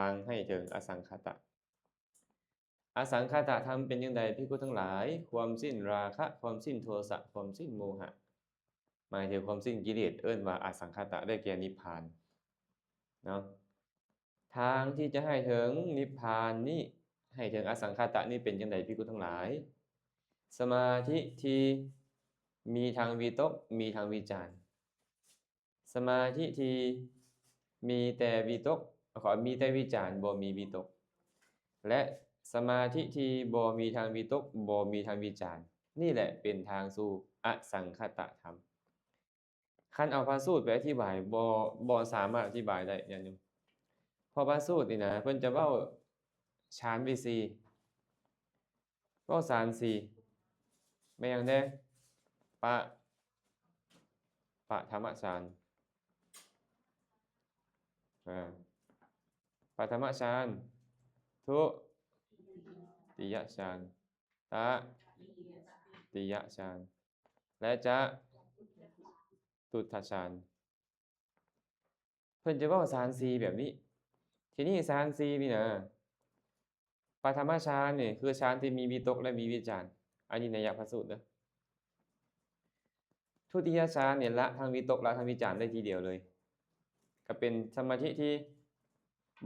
ทางให้ถึงอสังขตะอสังขตะธรรมเป็นยังไงภิกษุทั้งหลายความสิ้นราคะความสิ้นโทสะความสิ้นโมหะหมายถึงความสิ้นกิเลสเอิ้นว่าอสังขตะได้แก่นิพพานเนาะทางที่จะให้ถึงนิพพานนี้ให้ถึงอสังขตะนี่เป็นยังไงภิกษุทั้งหลายสมาธิที่มีทางวิตกมีทางวิจารสมาธิที่มีแต่วิตกมีแต่วิจารบ่มีวิตกและสมาธิที่บ่มีทางวิตกบ่มีทางวิจารนี่แหละเป็นทางสู่อสังขตธรรมคันเอาพระสูตรไปอธิบายบ่สามารถอธิบายได้อย่างหนึงเพราะพระสูตรนี่นะเพิ่นจะเว้าฌานวิสีเว้าฌานสี่แม่นหยังแน่ปะปฐมฌานปฐมฌานทุติยฌานตติยฌานและจะตุตฌานเพิ่นจะเว้าฌานสี่แบบนี้ทีนี้ฌานสี่นี่นะปฐมฌานนี่คือฌานที่มีวิตกและมีวิจารอันนี้นัยยะพระสูตรเด้อทุติยฌานเนี่ยละทั้งวิตกละทั้งวิจารได้ทีเดียวเลยก็เป็นสมาธิที่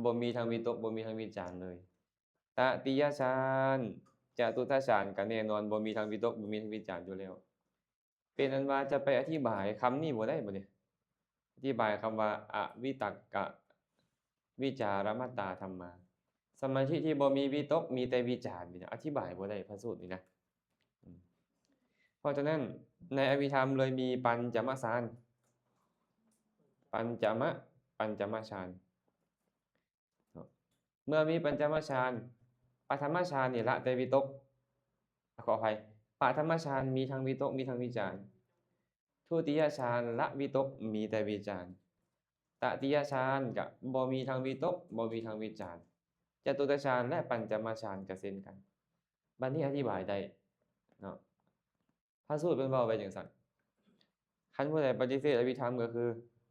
บ่มีทั้งวิตกบ่มีทั้งวิจารเลยตติยฌานจตุตฌานก็แน่นอนบ่มีทั้งวิตกบ่มีทั้งวิจารอยู่แล้วเป็นอันว่าจะไปอธิบายคำนี้บ่ได้บ่เนี่ยอธิบายคำว่าอวิตักกะวิจารมัตตาธัมมาสมาธิที่บ่มีวิตกมีแต่วิจารนี่นะอธิบายบ่ได้พระสูตรนี่นะเพราะฉะนั้นในอภิธรรมเลยมีปัญจมฌานปัญจมฌานเมื่อมีปัญจมฌานปฐมฌานนี่ละแต่วิตกขออภัยปฐมฌานมีทั้งวิตกมีทั้งวิจารทุติยฌานละวิตกมีแต่วิจารตติยฌานก็บ่มีทั้งวิตกบ่มีทั้งวิจารจตุตฌานและปัญจมฌานก็เช่นกันบัดนี้อธิบายได้เนาะพระสูตรเพิ่นเว้าไว้จังซั่นคันผู้ใดปฏิเสธอภิธรรมก็คือ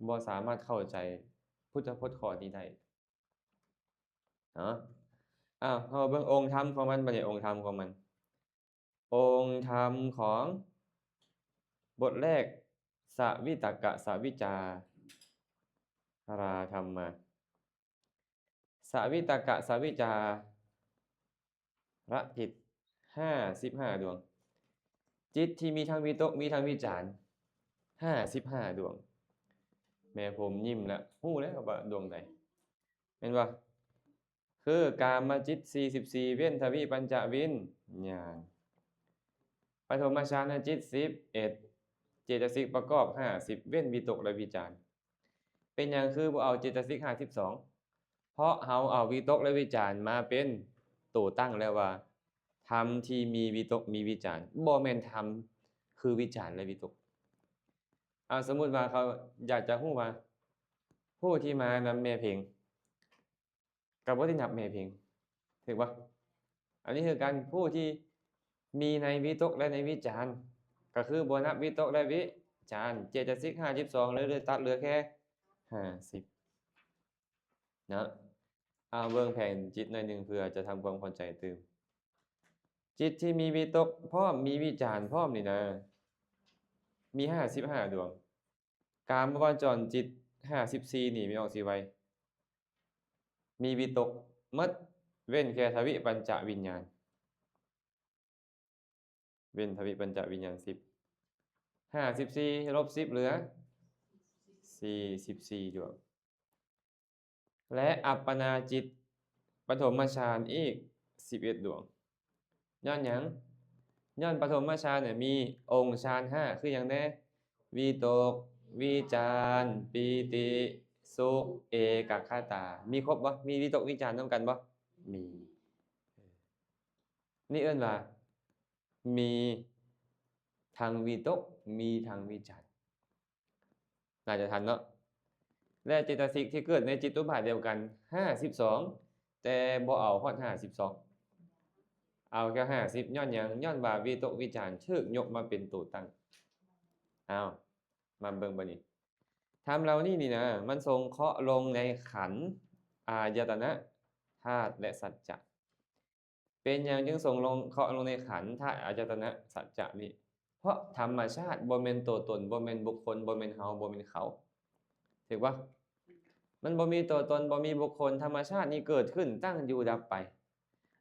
บ่สามารถเข้าใจพุทธพจน์ข้อนี้ได้เนาะเราเบิ่งองค์ธรรมของมันบัดนี้องค์ธรรมของมันองค์ธรรมของบทแรกสวิตกะสวิจาราธัมมาสวิตกะสวิจาระจิต55ดวงจิตที่มีทั้งวิตกมีทั้งวิจาร55ดวงแม่ผมยิ้มแล้วฮู้แล้วว่าดวงใดแม่นบ่คือกามจิต44เว้นทวิปัญจวิญญาณปฐมฌานจิต11เจตสิกประกอบ50เว้นวิตกและวิจารเป็นหยังคือบ่เอาเจตสิก52เพราะเฮาเอาวิตกและวิจารมาเป็นตัวตั้งแล้วว่าธรรมที่มีวิตกมีวิจารบ่แม่นธรรมคือวิจารและวิตกสมมุติว่าเขาอยากจะฮู้ว่าผู้ที่มานำแม่เพลงกับบ่ได้นับแม่เพลงถูกบ่อันนี้คือการผู้ที่มีในวิตกและในวิจารก็คือบ่นับวิตกและวิจารเจตสิก52เลยตัดเหลือแค่50เนาะเบิ่งแผนจิตหน่อยหนึ่งเพื่อจะทำความเข้าใจตื่มจิตที่มีวิตกพร้อมมีวิจารพร้อมนี่นะมี55ดวงกามวจรจิต54นี่มีออกสิไว้มีวิตกหมดเว้นแค่ทวิปัญจวิญญาณเว้นทวิปัญจวิญญาณ10 54ลบ10เหลือ44ดวงและอัปปนาจิตปฐมฌานอีก11ดวงย้อนหยังย้อนปฐมฌานเนี่ยมีองค์ฌาน5คือหยังแน่วิตกวิจารปีติสุขเอกคตามีครบบ่มีวิตกวิจารนำกันบ่มีนี่เอิ้นว่ามีทางวิตกมีทางวิจารน่าจะทันเนาะและเจตสิกที่เกิดในจิตตุบาทเดียวกัน52แต่บ่เอาฮอด52เอาแค่50ย้อนหยังย้อนว่าวิตกวิจารถูกยกมาเป็นตัวตั้งมาเบิ่งบัดนี้ธรรมเหล่านี้นี่นะมันสงเคราะห์ลงในขันธ์อายตนะ ธาตุและสัจจะเป็นหยังจึงส่งลงเคาะลงในขันธ์ธาตุอายตนะสัจจะนี่เพราะธรรมชาติบ่แม่นตัวตนบ่แม่นบุคคลบ่แม่นเฮาบ่แม่นเขาถูกปะมันบ่มีตัวตนบ่มีบุคคลธรรมชาตินี่เกิดขึ้นตั้งอยู่ดับไป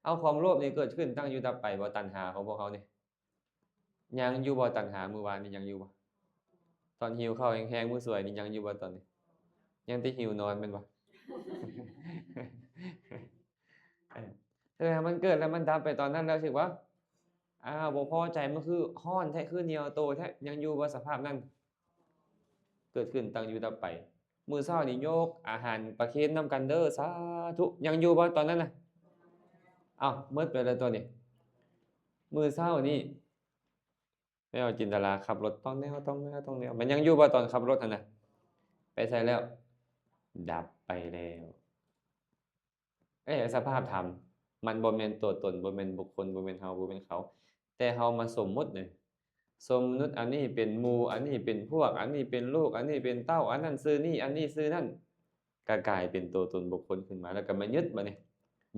เอาความโลภนี่เกิดขึ้นตั้งอยู่ดับไปบ่ตัณหาของพวกเขานี่ยังอยู่บ่ตัณหามื้อวานนี่ยังอยู่บ่ตอนหิวข้าวแห้งๆมื้อสวยนี่ยังอยู่บ่ตอนนี้ยังแต่หิวนอนแม่นบ่ แต่มันเกิดแล้วมันดับไปตอนนั้นแล้วรู้สึกว่าบ่พอใจมันคือร้อนแท้คือเหนียวโตแท้ยังอยู่บ่สภาพนั้นเกิดขึ้นตั้งอยู่ดับไปมื้อเช้านี่ยกอาหารประเคนนำกันเด้อสาธุยังอยู่บ่ตอนนั้นน่ะอ้าวหมดไปแล้วตัวนี้มื้อเช้านี่แม่เอาจินตลาขับรถต้องแนวมันยังอยู่บ่ตอนขับรถนั่นน่ะไปไสแล้วดับไปแล้วสภาพธรรมมันบ่แม่นตัวตนบ่แม่นบุคคลบ่แม่นเฮาบ่แม่นเขาแต่เฮามาสมมุตินี่สมมุติอันนี้เป็นหมู่อันนี้เป็นพวกอันนี้เป็นลูกอันนี้เป็นเต้าอันนั้นชื่อนี้อันนี้ชื่อนั้นก็กลายเป็นตัวตนบุคคลขึ้นมาแล้วก็มายึดบัดนี้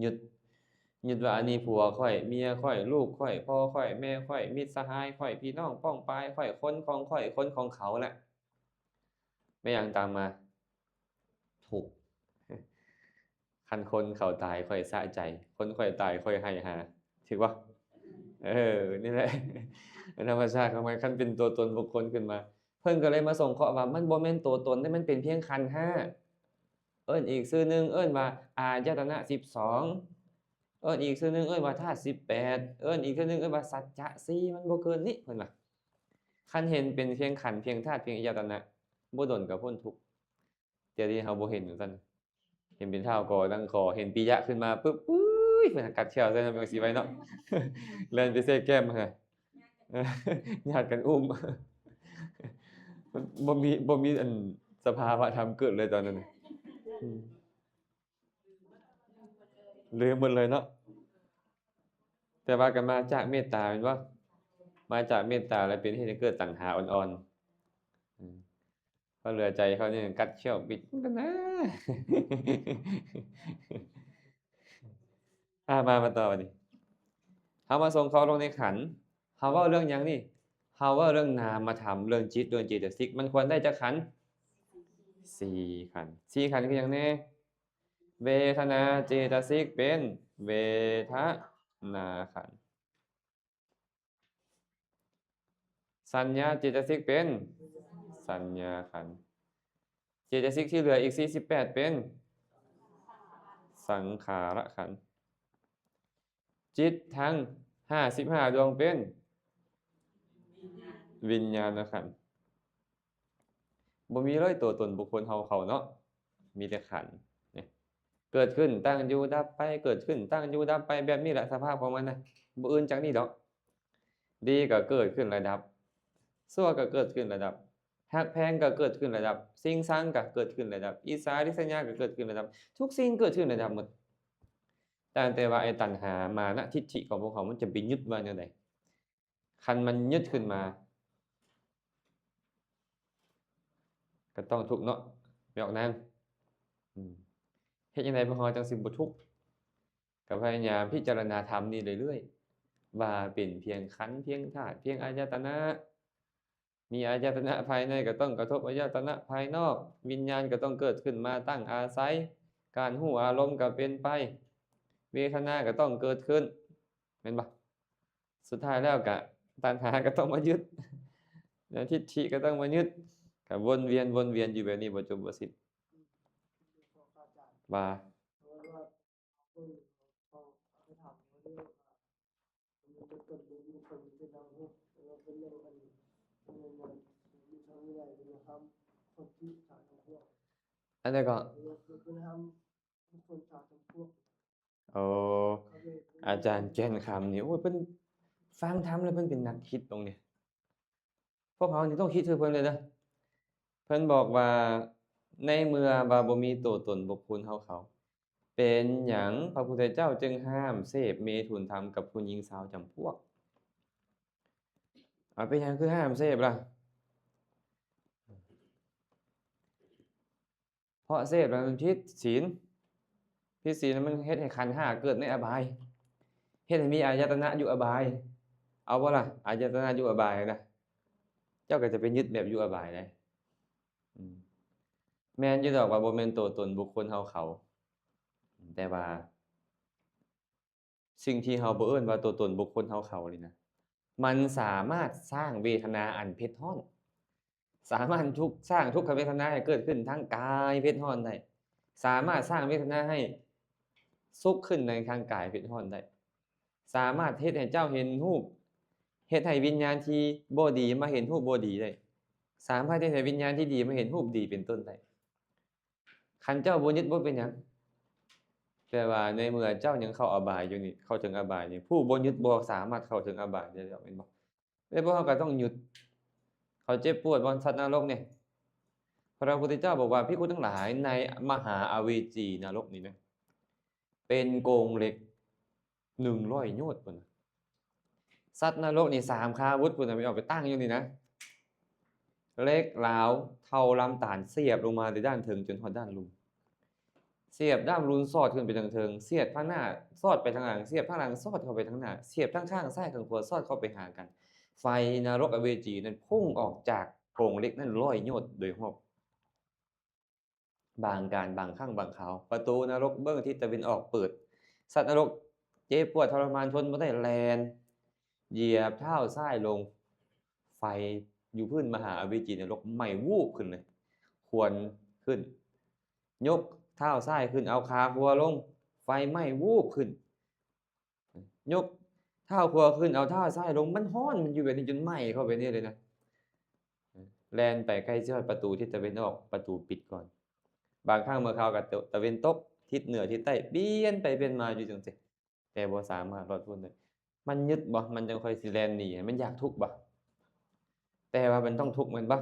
ยึดว่าอันนี้ผัวข้อยเมียข้อยลูกข้อยพ่อข้อยแม่ข้อยมิตรสหายข้อยพี่น้องป้องปายข้อยคนของข้อยคนของเขาแหละไม่หยังตามมาทุกข์ คันคนเขาตายค่อยสะใจคนค่อยตายค่อยให้หาถูกเปล่านี่แหละ ธรรมชาติของมันคันเป็นตัวตนบุคคลขึ้นมาเพิ่นก็เลยมาส่งเคราะห์ว่ามันบ่แม่นตัวตนแต่มันเป็นเพียงขันธ์5เอิ้นอีกชื่อหนึ่งเอิ้นว่าอายตนะ12เอิ้นอีกชื่อหนึ่งเอิ้นว่าธาตุ18เอิ้นอีกชื่อหนึ่งเอิ้นว่าสัจจะ4มันบ่เกินนี้เพิ่นว่าคันเห็นเป็นเพียงขันธ์เพียงธาตุเพียงอายตนะบ่โดนก็พ้นทุกข์เดี๋ยวนี้เฮาบ่เห็นจังซั่นเห็นเป็นเท้ากอตั้งคอเห็นปิยะขึ้นมาปึ๊บอุ๊ยเพิ่นกัดแขวใส่นำจังซี่ไว้เนาะ แล่นไปเซะแก้มหั่นญาติกันอุ้ม บ่มีอันสภาวะธรรมเกิดเลยตอนนั้นน่ะอืมลืมหมดเลยเนาะแต่ว่าก็มาจากเมตตาแม่นบ่มาจากเมตตาแล้วเป็นเหตุให้เกิดตัณหาอ่อนๆพอเหลือใจเขานี่กัดแขวบิดมันก็นะ มาต่อบัดนี้เฮามาส่งเขาลงในขันธ์เฮาเว้าเรื่องหยังนี่เฮาเว้าเรื่องนามธรรมเรื่องจิตเรื่องเจตสิกมันควรได้จักขันธ์4ขันธ์4ขันธ์คือหยังแน่เวทนาเจตสิกเป็นเวทนาขันธ์สัญญาเจตสิกเป็นสัญญาขันธ์เจตสิกที่เหลืออีก48เป็นสังขารขันธ์จิตทั้ง55ดวงเป็นวิญญาณขันธ์บ่มีเลยตัวตนบุคคลเฮาเขาเนาะมีแต่ขันธ์นี่เกิดขึ้นตั้งอยู่ดับไปเกิดขึ้นตั้งอยู่ดับไปแบบนี้แหละสภาพของมันน่ะบ่อื่นจากนี้ดอกดีก็เกิดขึ้นแล้วดับชั่วก็เกิดขึ้นแล้วดับฮักแพงก็เกิดขึ้นแล้วดับสิ่งชังก็เกิดขึ้นแล้วดับอิจฉาริษยาก็เกิดขึ้นแล้วดับทุกสิ่งเกิดขึ้นแล้วดับหมดแต่ว่าไอ้ตัณหามานะทิฏฐิของพวกเขามันจะไปยึดว่าแนวใดคันมันยึดขึ้นมาก็ต้องทุกข์เนาะแม่นางเฮ็ดจังไดพวกเราจังสิบ่ทุกข์ก็พยายามพิจารณาธรรมนี่เรื่อยๆว่าเป็นเพียงขันธ์เพียงธาตุเพียงอายตนะมีอายตนะภายในก็ต้องกระทบอายตนะภายนอกวิญญาณก็ต้องเกิดขึ้นมาตั้งอาศัยการรู้อารมณ์ก็เป็นไปเวทนาก็ต้องเกิดขึ้นแม่นบ่สุดท้ายแล้วก็ตัณหาก็ต้องมายึดแล้วทิฏฐิก็ต้องมายึดก็วนเวียนอยู่แบบนี้บ่จบบ่สิ้นว่าอันใดก็อ๋ออาจารย์แก่นคำนี่โอ้ยเพิ่นฟังธรรมแล้วเพิ่นเป็นนักคิดตรงนี้พวกเรานี่ต้องคิดคือเพิ่นเลยนะเพิ่นบอกว่าในเมื่อว่าบ่มีตัวตนบุคคลเฮาเขาเป็นหยังพระพุทธเจ้าจึงห้ามเสพเมถุนธรรมกับผู้หญิงสาวจำพวกเป็นหยังคือห้ามเสพล่ะเพราะเสพแล้วมันผิดศีล ผิดศีลนั้นมันเฮ็ดให้ขันธ์ห้าเกิดในอบายเฮ็ดให้มีอายตนะอยู่อบายเอาบ่ล่ะอายตนะอยู่อบายนะเจ้าก็จะไปยึดแบบอยู่อบายได้อืมแม่นอยู่ดอกว่าบ่แม่นตัวตนบุคคลเราเขาแต่ว่าสิ่งที่เราบ่เอิ้นว่าตัวตนบุคคลเราเขานี่นะมันสามารถสร้างเวทนาอันเผ็ดร้อนสามารถสร้างทุกขเวทนาให้เกิดขึ้นทั้งกายเผ็ดร้อนได้สามารถสร้างเวทนาให้สุขขึ้นในทางกายเผ็ดร้อนได้สามารถเฮ็ดให้เจ้าเห็นรูปเฮ็ดให้วิญญาณที่บ่ดีมาเห็นรูปบ่ดีได้สามารถเฮ็ดให้วิญญาณที่ดีมาเห็นรูปดีเป็นต้นได้คันเจ้าบ่ยึดบ่เป็นหยังแต่ว่าในเมื่อเจ้ายังเข้าอบายอยู่นี่เข้าถึงอบายนี่ผู้บ่ยึดบ่สามารถเข้าถึงอบายได้แล้วแม่นบ่แต่พวกเราก็ต้องหยุดเขาเจ็บปวดบนสัตว์นรกเนี่ยพระพุทธเจ้าบอกว่าภิกขุทั้งหลายในมหาอเวจีนรกนี่นะเป็นโกงเหล็ก100โยชน์พุ่นน่ะสัตว์นรกนี่3ขาวุธพุ่นน่ะมันเอาไปตั้งอยู่นี่นะเหล็กหลาวเท่าลำตาลเสียบลงมาแต่ด้านเทิงจนฮอดด้านลุมเสียบด้ามรุนสอดขึ้นไปทางเทิงเสียบทางหน้าสอดไปทางหลังเสียบทางหลังสอดเข้าไปทางหน้าเสียบทางข้างซ้ายข้างขวาสอดเข้าไปหากันไฟนรกอเวจีนั้นพุ่งออกจากโพรงเหล็กนั้น100โยชน์โดยรอบบางการบางครั้งบางคราวประตูนรกเบื้องทิศตะวันออกเปิดสัตว์นรกเจ็บปวดทรมานทนบ่ได้แล่นเหยียบเท้าซ้ายลงไฟอยู่พื้นมหาอเวจีนรกไหม้วูบขึ้นเลยควนขึ้นยกเท้าซ้ายขึ้นเอาขาขวาลงไฟไหม้วูบขึ้นยกเท้าขวาขึ้นเอาเท้าซ้ายลงมันร้อนมันอยู่แบบนี้จนไหม้เข้าไปนี่เลยนะแล่นไปใกล้สิฮอดประตูทิศตะวันออกประตูปิดก่อนบางครั้งบางคราวก็ตะวันตกทิศเหนือทิศใต้เปลี่ยนไปเปลี่ยนมาอยู่จังซี่แต่บ่สามารถรอดพ้นได้มันยึดบ่มันจังค่อยสิแล่นหนีมันอยากทุกข์บ่แต่ว่ามันต้องทุกข์แม่นบ่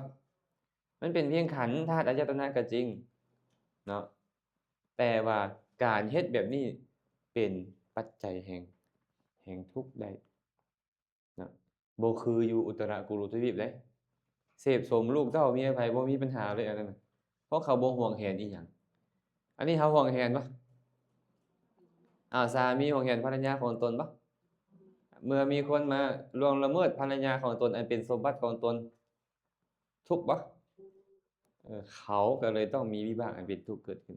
มันเป็นเพียงขันธ์ธาตุอายตนะก็จริงเนาะแต่ว่าการเฮ็ดแบบนี้เป็นปัจจัยแห่งทุกข์ได้เนาะบ่คืออยู่อุตรกุรุทวีปเด้เสพสมลูกเต้าเมียไผบ่มีปัญหาเลยอันนั้นน่ะเพราะเขาบ่ห่วงแหนอีหยังอันนี้เขาห่วงแหนบ่สามีห่วงแหนภรรยาของตนบ่เมื่อมีคนมาล่วงละเมิดภรรยาของตนอันเป็นสมบัติของตนทุกข์บ่เขาก็เลยต้องมีวิบากอันเป็นทุกข์เกิดขึ้น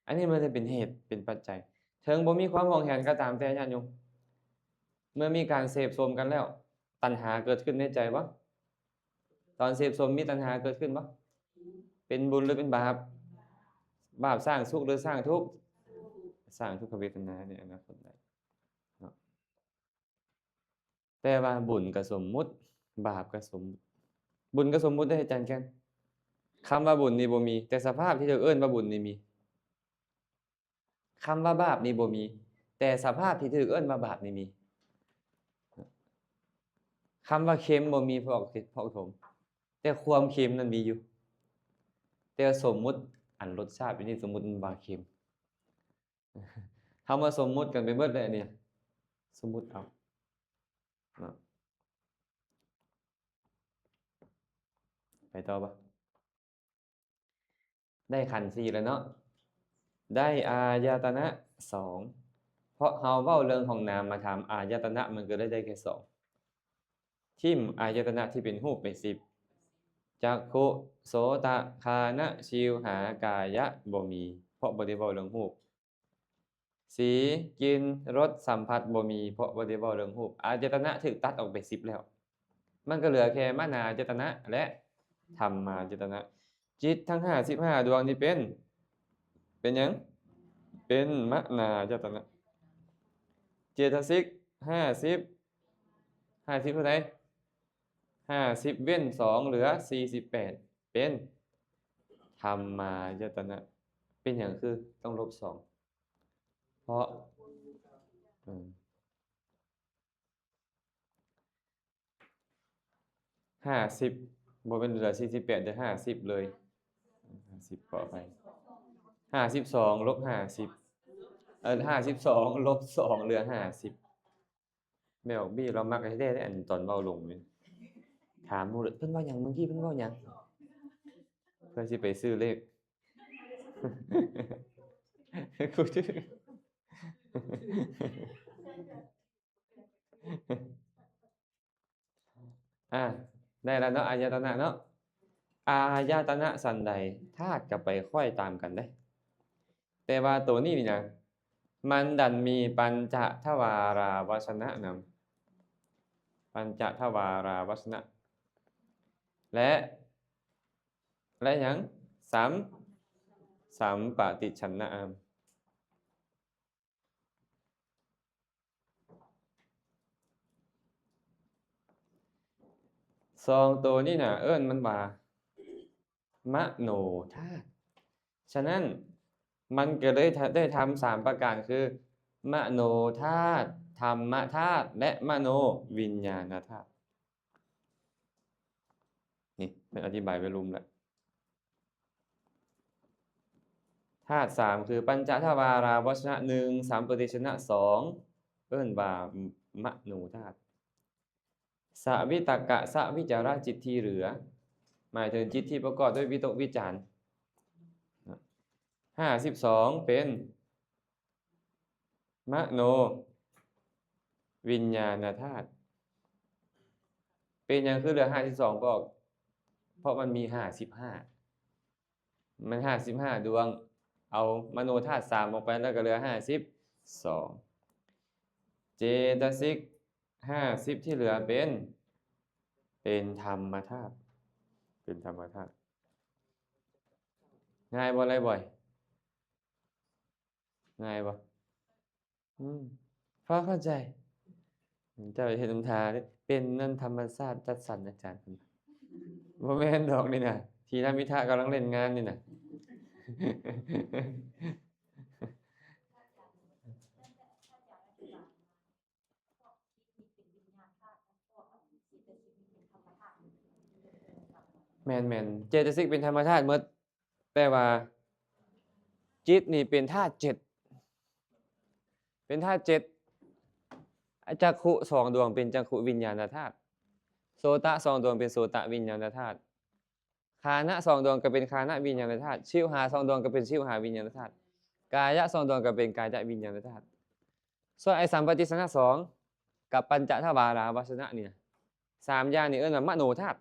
อันนี้มันจะเป็นเหตุเป็นปัจจัยถึงบ่มีความห่วงแหนก็ตามแต่ญาติโยมเมื่อมีการเสพสมกันแล้วตัณหาเกิดขึ้นในใจบ่ตอนเสพสมมีตัณหาเกิดขึ้นบ่เป็นบุญหรือเป็นบาปบาปสร้างสุขหรือสร้างทุกข์สร้างทุกขเวทนาในอนาคตได้เนาะแต่ว่าบุญก็สมมุติบาปก็สมมุติบุญก็สมมุติได้อาจารย์แก่นคำว่าบุญนี่บ่มีแต่สภาพที่ถูกเอิ้นว่าบุญนี่มีคำว่าบาปนี่บ่มีแต่สภาพที่ถูกเอิ้นว่าบาปนี่มีคำว่าเค็มบ่มีพอกถมแต่ความเค็มนั้นมีอยู่แต่สมมุติอันรสชาติเป็นนี่สมมุติมันว่าเค็มเฮามาสมมุติกันไปเบิดเลยอันนี้สมมุติเอาเนาะไปต่อบ่ได้ขันธ์4แล้วเนาะได้อายตนะ2เพราะเฮาเว้าเรื่องของนามธรรมอายตนะมันก็เลยได้แค่2ทิ่มอายตนะที่เป็นรูปไป10จักขุโสตฆานะชิวหากายะบ่มีเพราะบ่ได้เว้าเรื่องรูปสีกลิ่นรสสัมผัสบ่มีเพราะบ่ได้เว้าเรื่องรูปอายตนะถูกตัดออกไป10แล้วมันก็เหลือแค่มนายตนะและธรรมายตนะจิตทั้ง55ดวงนี้เป็นหยังเป็นมนายตนะเจตสิก50 50เท่าใด50เว้น2เหลือ48เป็นธรรมายตนะเป็นหยังคือต้องลบ2เพราะ50บ่แม่นเหลือ48แต่50เลย50ขออภัย52ลบ5052ลบ2เหลือ50แม่บอกบี้เรามักให้ได้อันตอนเว้าลงนี่ถามหมู่เพิ่นเว้าหยังเมื่อกี้เพิ่นเว้าหยังเพื่อสิไปซื้อเลขกูชื่อ ได้แล้วเนาะอายตนะเนาะอายตนะสันใดธาตุก็ไปค่อยตามกันได้แต่ว่าตัวนี้นี่นะมันดันมีปัญจทวาราวัชนะนำปัญจทวาราวัชนะและหยังสัมปฏิชนนะสองตัวนี้น่ะเอิ้นมันว่ามโนธาตุฉะนั้นมันก็เลยได้ทำ3ประการคือมโนธาตุธรรมธาตุและมโนวิญญาณธาตุนี่เป็นอธิบายไว้รุมแล้วธาตุ3คือปัญจทวาราวัชนะ1สัมปติชนะ2เอิ้นว่ามโนธาตุสวิตกะสวิจารจิตที่เหลือหมายถึงจิตที่ประกอบด้วยวิตกวิจารณ์52เป็นมโนวิญญาณธาตุเป็นหยังคือเหลือ52บอกเพราะมันมี55มัน55ดวงเอามโนธาตุ3ออกไปแล้วก็เหลือ52เจตสิก50ที่เหลือเป็นธรรมธาตุเป็นธรรมธาตุง่ายบ่อะไรบ่อยง่ายบ่พอเข้าใจเจ้าเฮ็ดนำทาเป็นนั่นธรรมชาติจัดสรรอาจารย์บ่แม่นดอกนี่น่ะทีนามิทะกำลังเล่นงานนี่น่ะแม่นเจตสิกเป็นธรรมชาติหมดแปลว่าจิตนี่เป็นธาตุ7เป็นธาตุ7จักขุ2ดวงเป็นจักขุวิญญาณธาตุโสตะ2ดวงเป็นโสตวิญญาณธาตุฆานะ2ดวงก็เป็นฆานวิญญาณธาตุชิวหา2ดวงก็เป็นชิวหาวิญญาณธาตุกายะ2ดวงก็เป็นกายะวิญญาณธาตุส่วนไอ้สัมปติสนะ2กับปัญจทวาราวัชนะเนี่ย3อย่างนี่เอิ้นว่ามโนธาตุ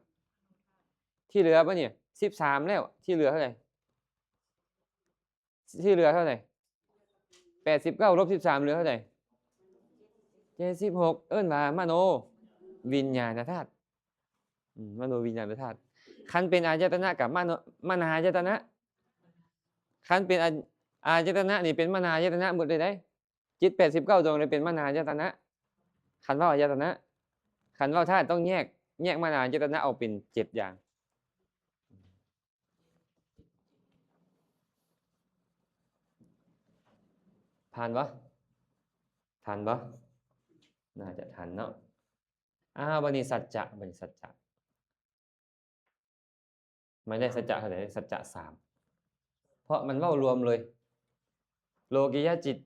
ที่เหลือป่ะเนี่ย13แล้วที่เหลือเท่าไหร่89ลบ13เหลือเท่าไหร่76เอิ้นว่ามโนวิญญาณธาตุมโนวิญญาณธาตุคันเป็นอายตนะกับมนายตนะคันเป็นอายตนะนี่เป็นมนายตนะหมดเลยได้จิต89ดวงเลยเป็นมนายตนะคันว่าอายตนะคันว่าธาตุต้องแยกมนายตนะออกเป็น7อย่างทันบ่น่าจะทันเนาะบัดนี้สัจจะไม่ได้สัจจะเท่าไหร่สัจจะ3เพราะมันเว้ารวมเลยโลกิยจิต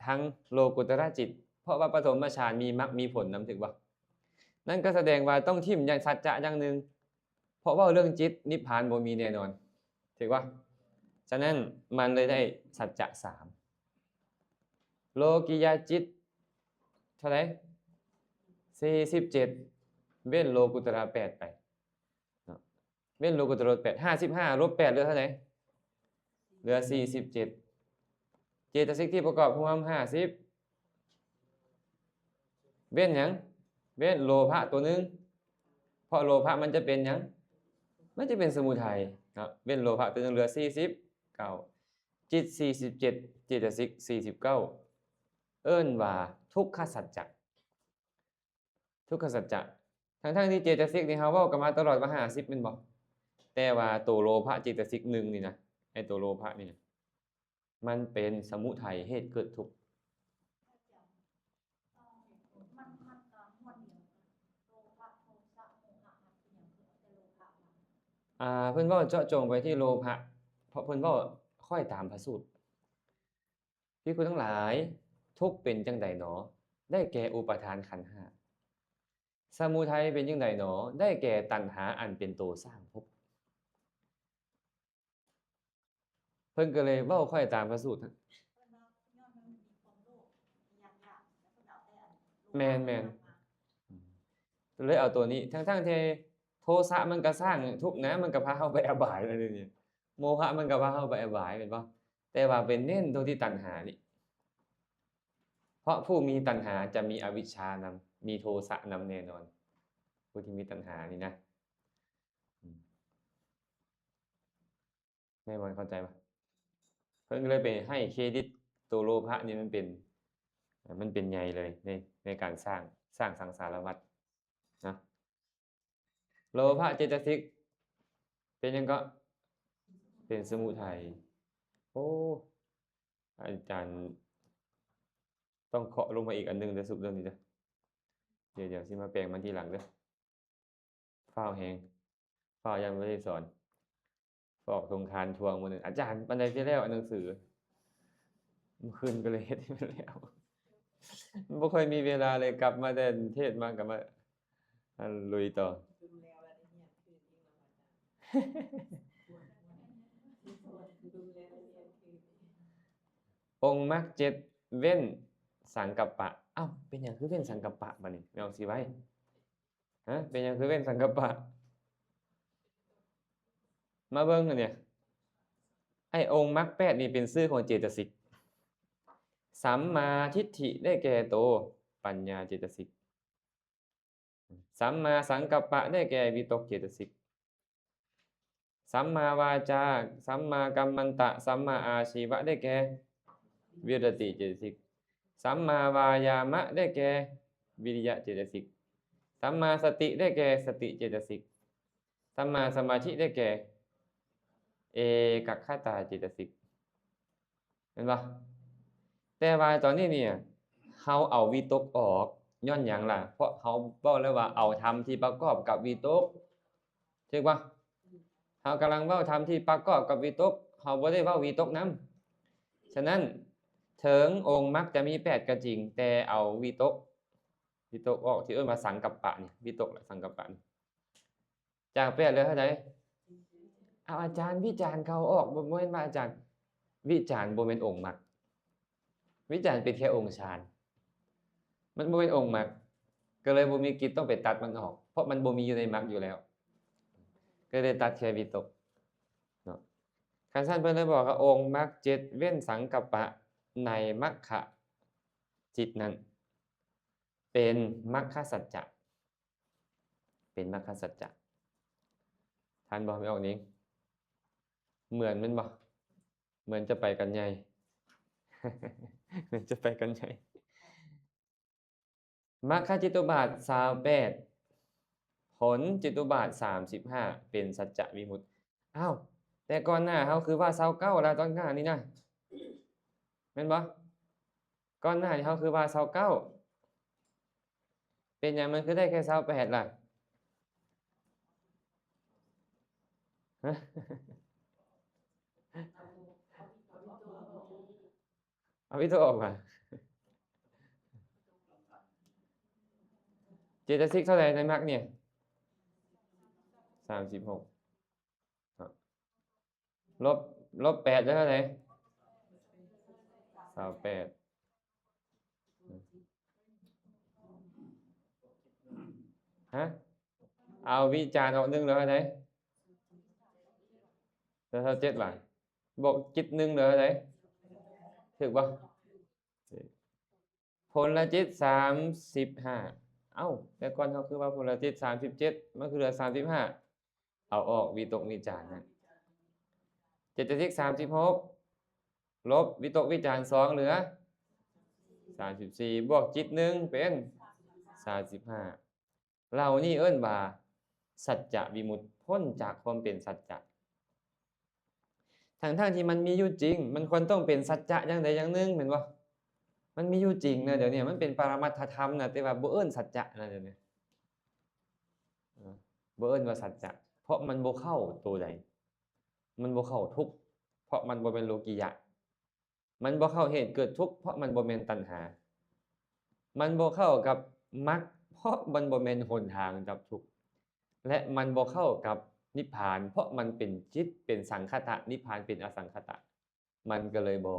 ทั้งโลกุตระจิตเพราะว่าปฐมฌานมีมรรคมีผลนำถึงบ่นั่นก็แสดงว่าต้องทิ่มอย่างสัจจะอย่างนึงเพราะว่าเรื่องจิตนิพพานบ่มีแน่นอนถูกบ่ฉะนั้นมันเลยได้สัจจะ3โลกิยจิตเท่าไหร่47เว้นโลกุตระ8ไปเว้นโลกุตระ8 55ลบ8เหลือเท่าไหร่เหลือ47เจตสิกที่ประกอบรวม50เว้นหยังเว้นโลภะตัวนึงเพราะโลภะมันจะเป็นหยังมันจะเป็นสมุทัยเนาะเว้นโลภะตัวนึงเหลือ49จิต47เจตสิก49เอิ้นว่าทุกขสัจจะทั้งที่เจตสิกนี่เฮาเว้ากันมาตลอดว่า50แม่นบ่แต่ว่าตัวโลภะเจตสิก1นี่นะไอ้ตัวโลภะนี่มันเป็นสมุทัยเหตุเกิดทุกข์เพิ่นเว้าเจาะจงไปที่โลภะเพราะเพิ่นเว้าค่อยตามพระสูตรภิกษุทั้งหลายทุกข์เป็นจังใดหนอได้แก่อุปาทานขันธ์5สมุทัยเป็นจังใดหนอได้แก่ตัณหาอันเป็นตัวสร้างภพเพิ่นก็เลยเว้าค่อยตามพระสูตร แม่นๆเลยเอาตัวนี้ทั้งๆที่โทสะมันก็สร้างทุกข์นะมันก็พาเราไปอบายแล้วเดี๋ยวนี้โมหะมันก็พาเราไปอบายแม่นบ่แต่ว่าไปเน้นตรงที่ตัณหานี่เพราะผู้มีตัณหาจะมีอวิชชานำมีโทสะนำแน่นอนผู้ที่มีตัณหานี่นะอืมแม่มอนเข้าใจบ่เพิ่นก็เลยไปให้เครดิตตัวโลภะนี่มันเป็นใหญ่เลยในการสร้างสังสารวัฏนะโลภะเจตสิกเป็นหยังก็เป็นสมุทัยโอ้อาจารย์ต้องเคาะลงมาอีกอันหนึ่งเด้อสรุปเรื่องนี้เด้อเดี๋ยวสิมาแปลงมันทีหลังเด้อฟ้าวแฮงฟ้าวยังบ่ได้สอนฟ้าวสงคานทวงมื้อนั้นอาจารย์ปานใดสิแล้วหนังสือเมื่อคืนก็เลยเฮ็ดให้มันแล้วบ่ค่อยมีเวลาเลยกลับมาแต่เทศน์มาก็มาลุยต่อ องค์มรรคเจ็ดเว้นสังกัปปะอ้าวเป็นหยังคือเว้นสังกัปปะบัดนี้แม่นเอาสิไว้ฮะเป็นหยังคือเว้นสังกัปปะมาเบิ่งอันเนี่ยไอ้องค์มรรคแปดนี่เป็นชื่อของเจตสิกสัมมาทิฏฐิได้แก่โตปัญญาเจตสิกสัมมาสังกัปปะได้แก่วิตกเจตสิกสัมมาวาจาสัมมากัมมันตะสัมมาอาชีวะได้แก่วิรติเจตสิกสัมมาวายามะได้แก่วิริยะเจตสิกสัมมาสติได้แก่สติเจตสิกสัมมาสมาธิได้แก่เอกัคคตาเจตสิกเห็นปะแต่ว่าตอนนี้เนี่ยเขาเอาวิตกออกย้อนหยังล่ะเพราะเขาบอกแล้วว่าเอาธรรมที่ประกอบกับวิตกถูกปะเขากำลังเว้าธรรมที่ประกอบกับวิตกเขาบ่ได้เว้าวิตกนำฉะนั้นถึงองค์มรรคจะมี8ก็จริงแต่เอาวิตกออกที่เอิ้นว่าสังกัปปะนี่วิตกและสังกัปปะนี่จาก8เหลือเท่าใดอ้าวอาจารย์วิจารณ์เขาออกบ่แม่นว่าอาจารย์วิจารณ์บ่แม่นองค์มรรควิจารณ์เป็นแค่องค์ฌานมันบ่แม่นองค์มรรคก็เลยบ่มีกิจต้องไปตัดมันออกเพราะมันบ่มีอยู่ในมรรคอยู่แล้วก็เลยตัดแค่วิตกเนาะคันซั่นเพิ่นเลยบอกว่าองค์มรรค7เว้นสังกัปปะในมรรคจิตนั้นเป็นมรรคสัจจะเป็นมรรคสัจจะทันบ่ไม่ออกนี้เหมือนแม่นบ่เหมือนจะไปกันใหญ่ เหมือนจะไปกันใหญ่มรรคจิตุบาท28ผลจิตุบาท35เป็นสัจจะวิมุตติอ้าวแต่ก่อนหน้าเฮาคือว่า29แล้วตอนหน้านี้นะแม่นบ่ก่อนหน้านี่เฮาคือว่า29เป็นหยังมันคือได้แค่28ล่ะฮะ เอาวิตกออกมาเจตสิกเท่าไหร่ในมรรคเนี่ย36ครับลบ8ได้เท่าไหร่28ฮะเอาวิจารณ์ออก1เหลือเท่าไหร่เหลือเท่า7ว่ะบวกจิต1เหลือเท่าไหร่ถูกบ่ผลจิต35เอ้าแต่ก่อนเฮาคือว่าผลจิต37มันคือเหลือ35เอาออกวิตกวิจารณ์นั่นเจตสิก36ลบวิตกวิจารณ์2เหลือ34บวกจิต1เป็น35เหล่านี้เอิ้นว่าสัจจะวิมุตติพ้นจากความเป็นสัจจะทั้งๆที่มันมีอยู่จริงมันควรต้องเป็นสัจจะอย่างใดอย่างหนึ่งแม่นบ่มันมีอยู่จริงนะเดี๋ยวนี้มันเป็นปรมัตถธรรมนะแต่ว่าบ่เอิ้นสัจจะนะเดี๋ยวนี้บ่เอิ้นว่าสัจจะเพราะมันบ่เข้าตัวใดมันบ่เข้าทุกข์เพราะมันบ่เป็นโลกิยะมันบ่เข้าเหตุเกิดทุกข์เพราะมันบ่แม่นตัณหามันบ่เข้ากับมรรคเพราะมันบ่แม่นหนทางดับทุกข์และมันบ่เข้ากับนิพพานเพราะมันเป็นจิตเป็นสังคตะนิพพานเป็นอสังคตะมันก็เลยบ่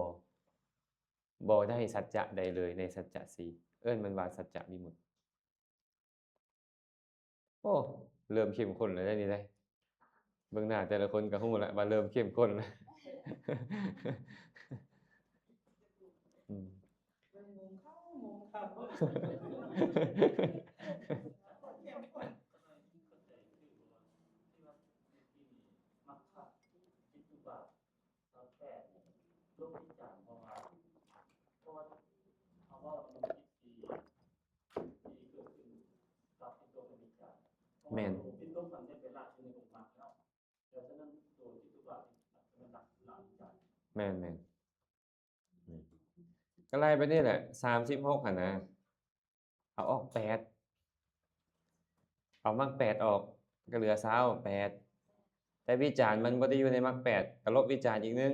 บ่ได้สัจจะใดเลยในสัจจะสี่เอิ้นมันว่าสัจจะวิมุตติโอ้เริ่มเข้มข้นแล้วได้นี่ได้เบิ่งหน้าแต่ละคนก็ฮู้แล้วว่าเริ่มเข้มข้นแล้ว อืม งงเข้ามักค่ะคิดอยู่ว่าเราแค่โลกที่จางพอมาเพราะว่าเขาว่ามันคิดดีเกิดขึ้นรับที่ตัวมันมีจาง แม่น ที่ตัวมันเป็นหลักในองค์มรรคเนาะแล้วฉะนั้นตัวที่ตัวมันหลักจาง แม่นก็ไล่ไปนี่แหละ36หั่นนะเอาออก8เอามรรค8ออกก็เหลือ28แต่วิจารณ์มันบ่ได้อยู่ในมรรค8ก็ลบวิจารณ์อีกหนึง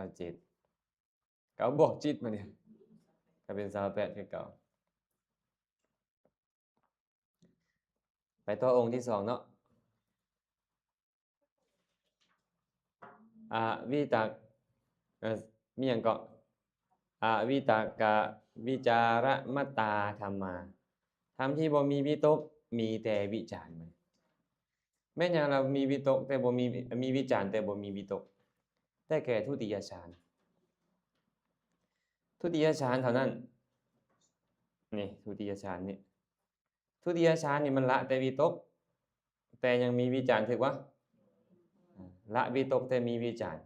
27ก็เอาบวกจิตมาเนี่ยก็เป็น28คือเก่าไปต่อองค์ที่2เนาะวิตกมีหยังก็วิตกะวิจารมตตาธัมมาธรรมที่บ่มีวิตกมีแต่วิจารณ์มันแม่นหยังเรามีวิตกแต่บ่มีวิจารณ์แต่บ่มีวิตกได้แก่ทุติยฌานทุติยฌานเท่านั้นนี่ทุติยฌานนี่ทุติยฌานนี่มันละแต่วิตกแต่ยังมีวิจารณ์ถูกบ่ละวิตกแต่มีวิจารณ์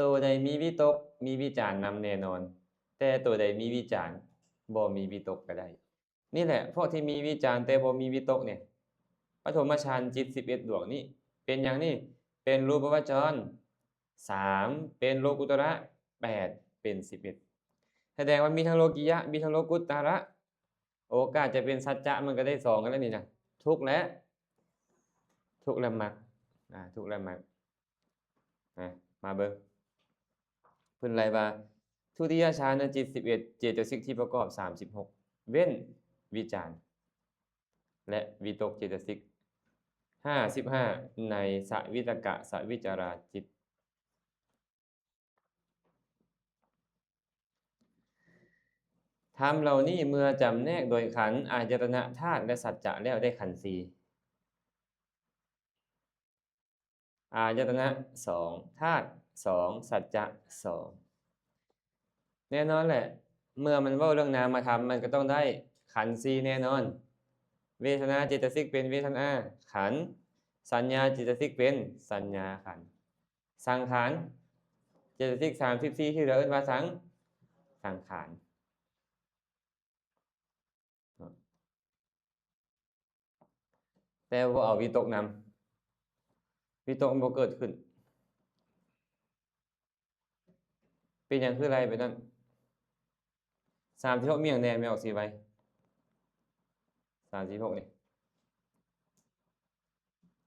ตัวใดมีวิตกมีวิจารณ์นำแน่นอนแต่ตัวใดมีวิจารณ์บ่มีวิตกก็ได้นี่แหละพวกที่มีวิจารณ์แต่บ่มีวิตกเนี่ยปฐมฌานจิต11ดวงนี้เป็นหยังนี่เป็นรูปวจร3เป็นโลกุตระ8เป็น11แสดงว่ามีทั้งโลกิยะมีทั้งโลกุตระโอกาสจะเป็นสัจจะมันก็ได้2กันแล้วนี่นะทุกข์และมรรคทุกข์และมรรคมาเบิ่งเพิ่นไล่ว่าทุติยฌานจิต11เจตสิกที่ประกอบ36เว้นวิจารณ์และวิตกเจตสิก55ในสวิตกะสวิจาราจิตธรรมเหล่านี้เมื่อจำแนกโดยขันธ์อายตนะธาตุและสัจจะแล้วได้ขันธ์4อายตนะ2ธาตุ2สัจจะ2แน่นอนแหละเมื่อมันเว้าเรื่องนามธรรมมันก็ต้องได้ขันธ์4แน่นอนเวทนาเจตสิกเป็นเวทนาขันธ์สัญญาเจตสิกเป็นสัญญาขันธ์สังขารเจตสิก34ที่เหลือเอิ้นว่าสังขารแต่บ่เอาวิตกนำวิตกมันบ่เกิดขึ้นเป็นหยังคือไรไปนั่น36มีหยังแน่ไม่ออกสิไว้36นี่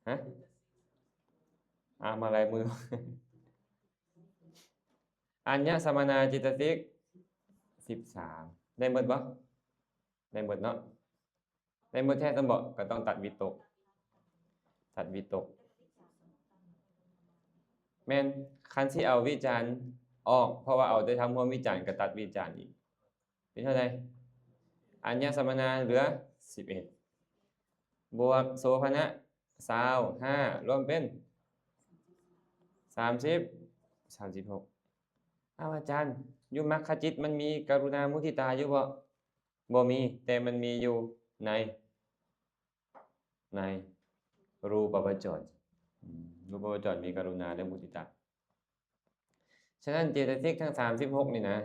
ฮะมาลายมือ อัญญสมนาจิตสิก13ได้หมดบ่ได้หมดเนาะได้หมดแท้ต้องบอกก็ต้องตัดวิตกแม่นคันสิเอาวิจารณ์ออกเพราะว่าเอาแต่ทำความวิจารณ์ก็ตัดวิจารณ์อีกเป็นเท่าใดอัญญสมนาเหลือ11บวกโสภณะ25รวมเป็น30 36อาจารย์อยู่มรรคจิตมันมีกรุณามุทิตาอยู่บ่มีแต่มันมีอยู่ในรูปวจรรูปวจรมีกรุณาและมุทิตาฉะนั้นเจตสิกทั้ง36นี่นะ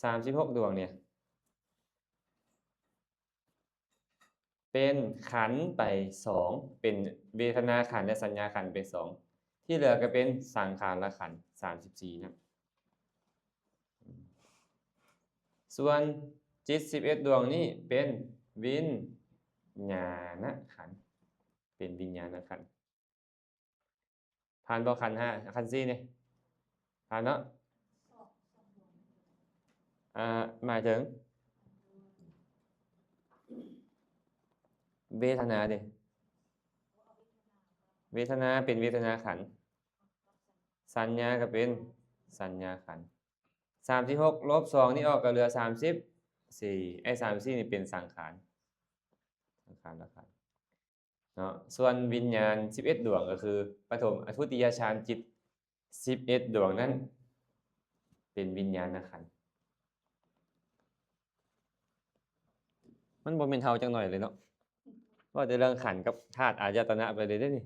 36ดวงเนี่ยเป็นขันธ์ไป2เป็นเวทนาขันธ์และสัญญาขันธ์ไป2ที่เหลือก็เป็นสังขารขันธ์34นะส่วนจิต11ดวงนี้เป็นวิญญาณขันธ์เป็นวิญญาณขันธ์ผ่านบ่ขันธ์5ขันธ์4นี่ผ่านเนาะหมายถึงเวทนาดิเวทนาเป็นเวทนาขันธ์ สัญญาก็เป็นสัญญาขันธ์36ลบ2นี่ออกก็เหลือ34ไอ้34นี่เป็นสังขารละขันธ์เนาะส่วนวิญญาณ11ดวงก็คือปฐมทุติยฌานจิต11ดวงนั้นเป็นวิญญาณขันธ์มันบ่แม่นเฮาจังหน่อยเลยเนาะว่าแต่เรื่องขันธ์กับธาตุอายตนะไปเลยเด้อนี่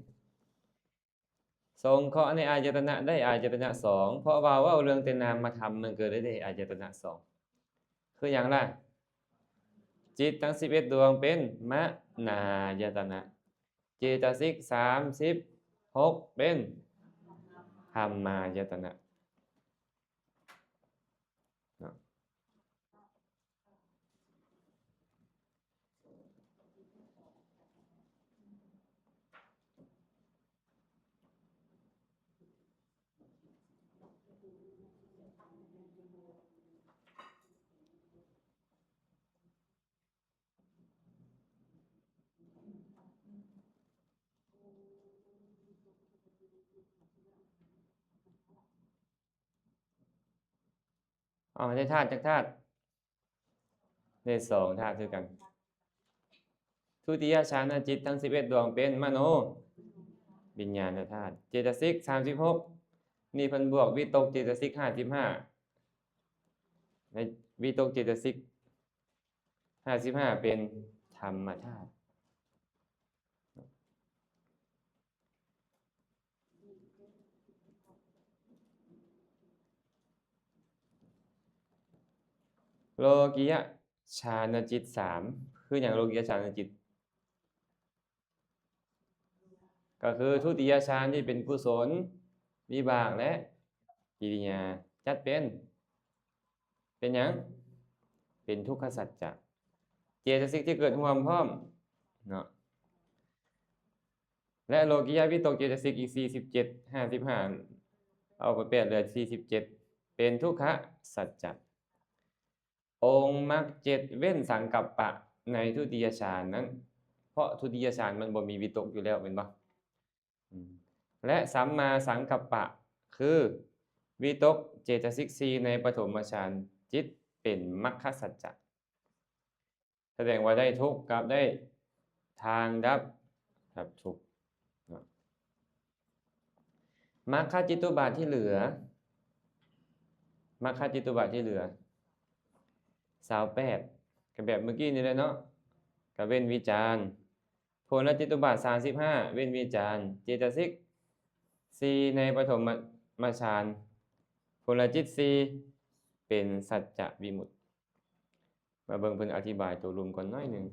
สงเคราะห์ในอายตนะได้อายตนะ2เพราะว่าเว้าเรื่องแต่นามธรรมมันเกิดได้อายตนะ2คือหยังล่ะจิตทั้ง11ดวงเป็นมนายตนะเจตสิก36เป็นธรรมายตนะเนาะได้ธาตุจักธาตุได้2ธาตุคือกันทุติยฌานจิตทั้ง11ดวงเป็นมโนวิญญาณธาตุเจตสิก36นี่เพิ่นบวกวิตกเจตสิก55ในวิตกเจตสิก55เป็นธรรมธาตุโลกิยฌานจิต3คือหยังโลกิยฌานจิตก็คือทุติยฌานที่เป็นกุศลวิบากและกิริยาจัดเป็นหยังเป็นทุกขสัจจะเจตสิกที่เกิดร่วมพร้อมเนาะและโลกิยวิตกเจตสิกอีก47 55เอาไปเปลี่ยนเหลือ47เป็นทุกขสัจจะองค์มรรค7เว้นสังกัปปะในทุติยฌานนั้นเพราะทุติยฌานมันบ่มีวิตกอยู่แล้วเป็นบ่และสัมมาสังกัปปะคือวิตกเจตสิก4ในปฐมฌานจิตเป็นมรรคสัจจะแสดงว่าได้ทุกข์กับได้ทางดับทุกข์มรรคจิตุบาทที่เหลือมรรคจิตุบาทที่เหลือ28ก็แบบเมื่อกี้นี่เลยเนาะก็เว้นวิจารณ์ผลจิตุบาท35เว้นวิจารณ์เจตสิก4ในปฐมฌานผลจิต4เป็นสัจจะวิมุตติมาเบิ่งเพิ่นอธิบายตัวรวมก่อนหน่อยหนึ่ง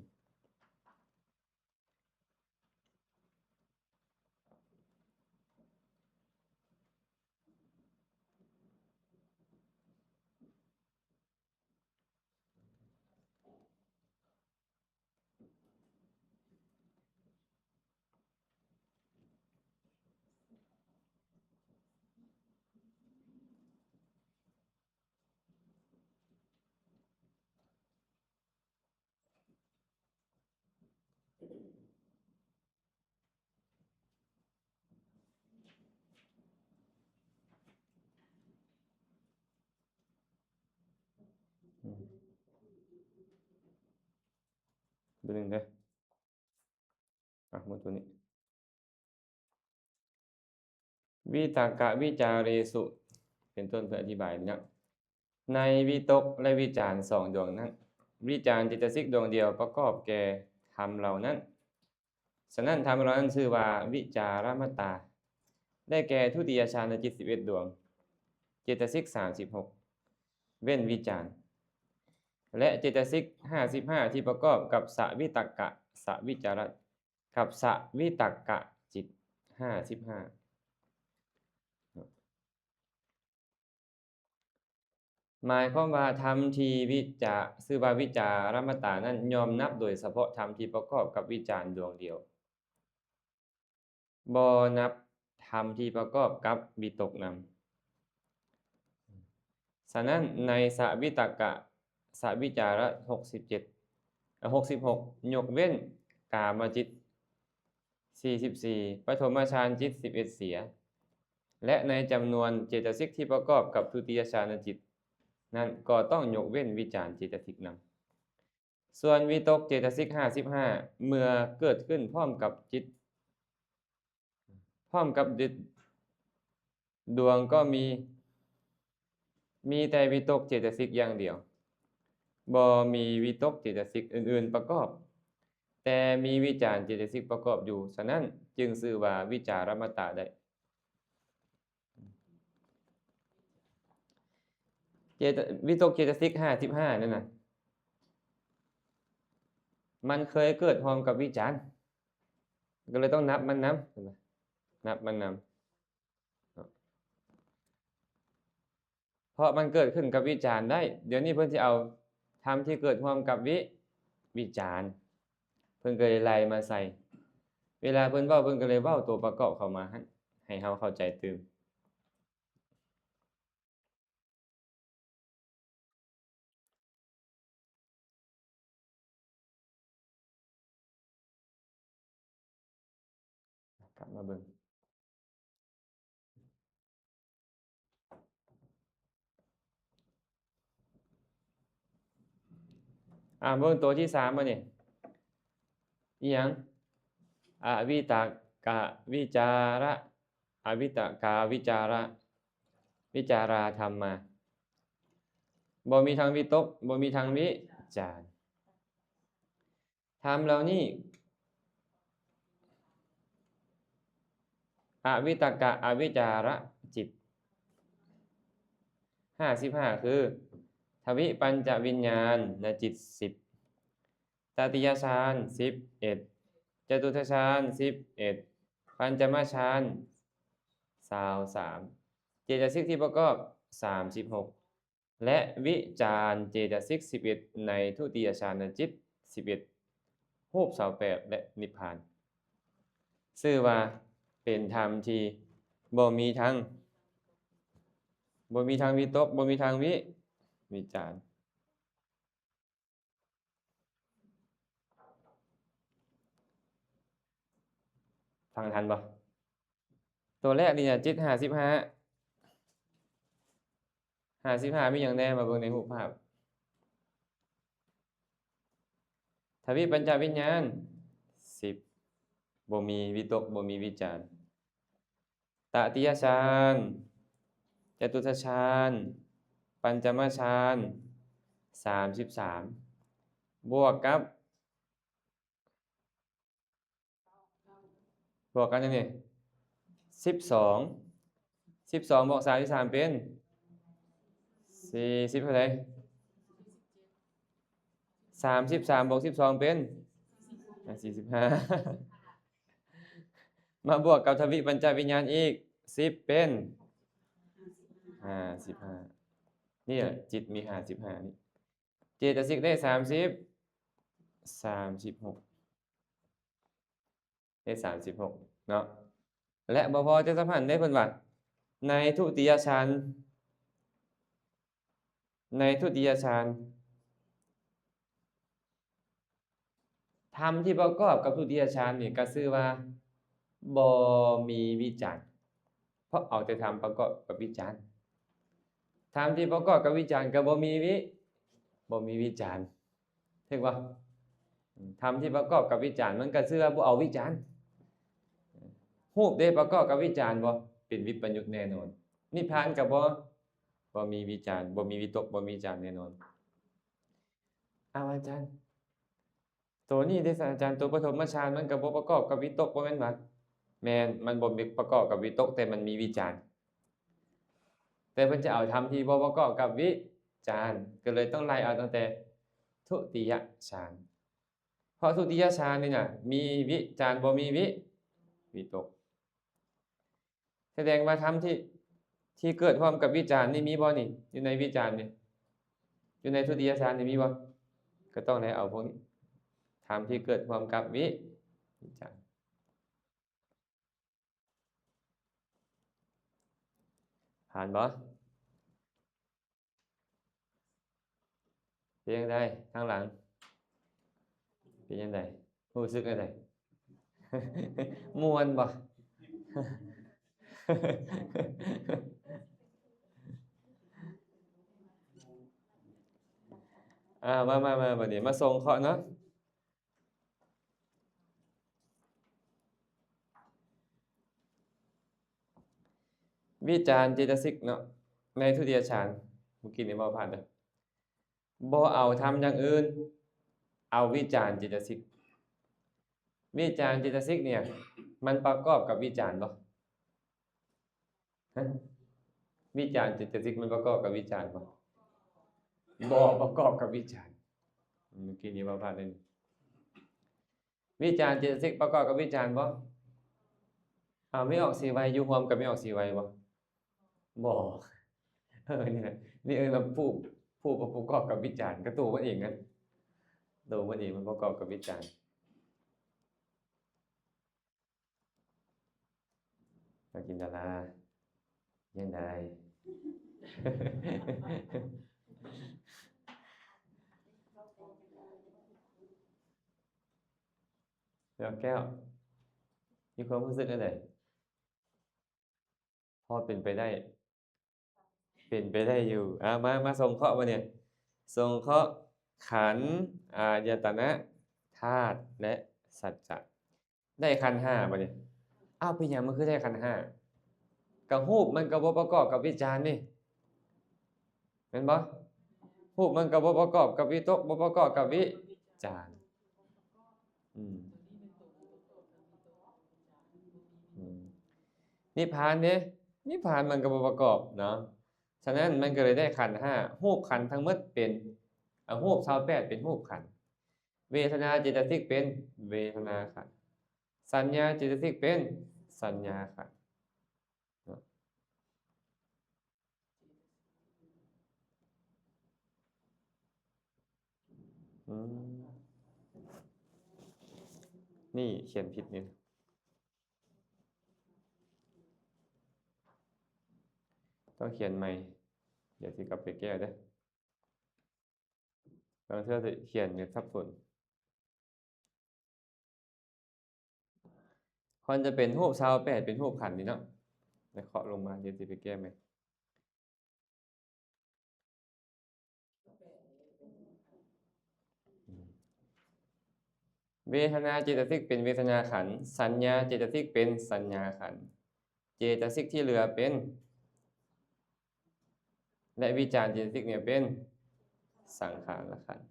ดูหนึ่งเด้อหมดตัวนี้วิตากะวิจาเรสุเป็นต้นเพื่ออธิบายนะในวิตกและวิจารณ์2ดวงนั้นวิจารณ์เจตสิกดวงเดียวประกอบแก่ธรรมเหล่านั้นฉะนั้นธรรมเหล่านั้นชื่อว่าวิจารมตตาได้แก่ทุติยฌานจิต11ดวงเจตสิก36เว้นวิจารณ์และเจตสิก55ที่ประกอบกับสวิตกะสวิจารณ์กับสวิตกะจิต55หมายความว่าธรรมที่ชื่อว่าวิจารมตตานั้นยอมนับโดยเฉพาะธรรมที่ประกอบกับวิจารณ์ดวงเดียวบ่นับธรรมที่ประกอบกับวิตกนำฉะนั้นในสวิตกะสวิจาร66ยกเว้นกามจิต44ปฐมฌานจิต11เสีย และในจำนวนเจตสิกที่ประกอบกับทุติยฌานจิตนั้นก็ต้องยกเว้นวิจารเจตสิกนำส่วนวิตกเจตสิก55เมื่อเกิดขึ้นพร้อมกับจิตพร้อมกับจิตดวงก็มีแต่วิตกเจตสิกอย่างเดียวบ่มีวิตกเจตสิกอื่นๆประกอบ แต่มีวิจารเจตสิกประกอบอยู่ฉะนั้นจึงชื่อว่าวิจารมตะได้วิตกเจตสิก55นั่นน่ะมันเคยเกิดพร้อมกับวิจารก็เลยต้องนับมันนำนับมันนำเพราะมันเกิดขึ้นกับวิจารได้เดี๋ยวนี้เพิ่นสิเอาธรรมที่เกิดพร้อมกับวิจารเพิ่นก็เลยไล่มาใส่เวลาเพิ่นเว้าเพิ่นก็เลยเว้าตัวประกอบเข้ามาให้เฮาเข้าใจตื่มกลับมาเบิ่งเบิ่งตัวที่3มานี่อิหยังอวิตกะวิจาระอวิตกาวิจาระวิจาราธรรมมาบ่มีทางวิตกบ่มีทางวิจารธรรมเหล่านี้อวิตกะอวิจาระจิต55คือทวิปัญจวิญญาณและจิต10ตติยฌาน11จตุตฌาน11ปัญจมฌาน23เจตสิกที่ประกอบ36และวิจารเจตสิก11ในทุติยฌานจิต11รูป28และนิพพานชื่อว่าเป็นธรรมที่บ่มีทางวิตกบ่มีทางวิจารฟังทันบ่ตัวแรกนี่จิต55มีหยังแน่มาเบิ่งในรูปภาพทวิปัญจวิญญาณ10บ่มีวิตกบ่มีวิจารตติยฌานจตุตฌานปัญจมฌาน33บวกกับจังนี่12บวก33เป็น40เท่าไหร่33บวก12เป็น45มาบวกกับทวิปัญจวิญญาณอีก10เป็น55นี่แหละจิตมี55นี่เจตสิกได้36ได้36เนาะและบ่พอจะสัมพันธ์ได้เพิ่นว่าในทุติยฌานธรรมที่ประกอบกับทุติยฌานนี่ก็ชื่อว่าบ่มีวิจารเพราะเอาแต่ธรรมประกอบกับวิจารธรรมที่ประกอบกับวิจารก็บ่มีวิจารถูกบ่ธรรมที่ประกอบกับวิจารมันก็ชื่อว่าบ่เอาวิจารรูปได้ประกอบกับวิจารบ่เป็นวิปยุตแน่นอนนิพพานก็บ่มีวิจารบ่มีวิตกบ่มีวิจารแน่นอนอาจารย์ตัวนี้เด้อาจารย์ตัวปฐมฌานมันก็บ่ประกอบกับวิตกบ่แม่นบ่แม่นมันบ่มีประกอบกับวิตกแต่มันมีวิจารแต่เพิ่นจะเอาธรรมที่บ่ประกอบกับวิจารก็เลยต้องไล่เอาตั้งแต่ทุติยฌานเพราะทุติยฌานนี่น่ะมีวิจารบ่มีวิตกแสดงว่าธรรมที่เกิดพร้อมกับวิจารนี่มีบ่นี่อยู่ในวิจารนี่อยู่ในทุติยฌานนี่มีบ่ก็ต้องได้เอาพวกนี้ธรรมที่เกิดพร้อมกับวิจารผ่านบ่เป็นจังไดข้างหลังเป็นจังไดรู้สึกจังไดม่วนบ่ มาบัดนี้มาส่งเคราะห์เนาะวิจารณ์เจตสิกเนาะในทุติยฌานเมื่อกี้นี่บ่ผ่านเด้อบ่เอาทำอย่างอื่นเอาวิจารณ์เจตสิกวิจารณ์เจตสิกเนี่ยมันประกอบกับวิจารณ์บ่ฮะวิจารณ์เจตสิกมันประกอบกับวิจารณ์บ่บ่ประกอบกับวิจารณ์เมื่อกี้นี้บ่ผ่านเลยนี่วิจารณ์เจตสิกประกอบกับวิจารณ์บ่ไม่ออกสีไวยอยู่รวมกับไม่ออกสีไวยบ่บ่นี่แหละนี่เราผู้ประกอบกับวิจารณ์ก็ตัวมันเองนะตัวมันเองมันประกอบกับวิจารณ์มากินดารายังไง แล้วแก้วมีความรู้สึกอะไรพอเป็นไปได้อยู่มาส่งเคราะห์มาเนี่ยส่งเคราะห์ขันธ์อายตนะธาตุและสัจจะได้ขันธ์5บ่เนี่ยเป็นหยังมันคือได้ขันธ์5ก็รูปมันก็บ่ประกอบกับวิจารณ์นี่แม่นบ่รูปมันก็บ่ประกอบกับวิตกบ่ประกอบกับวิจารณ์อืมนิพพานเด้นิพพานมันก็บ่ประกอบเนาะฉะนั้นมันก็เลยได้ขันธ์5รูปขันธ์ทั้งหมดเป็นรูป28เป็นรูปขันธ์เวทนาเจตสิกเป็นเวทนาขันธ์สัญญาเจตสิกเป็นสัญญาขันธ์เนาะนี่เขียนผิดนี่ต้องเขียนใหม่เดี๋ยวสิกลับไปแก้เด้อบางเทื่อสิเขียนเนี่ยสับสนควรจะเป็นรูป28เป็นรูปขันธ์นี่เนาะแล้วเคาะลงมาเดี๋ยวสิไปแก้ใหม่เวทนาเจตสิกเป็นเวทนาขันธ์สัญญาเจตสิกเป็นสัญญาขันธ์เจตสิกที่เหลือเป็นและวิจารณ์เจตสิกเนี่ยเป็นสังขารขันธ์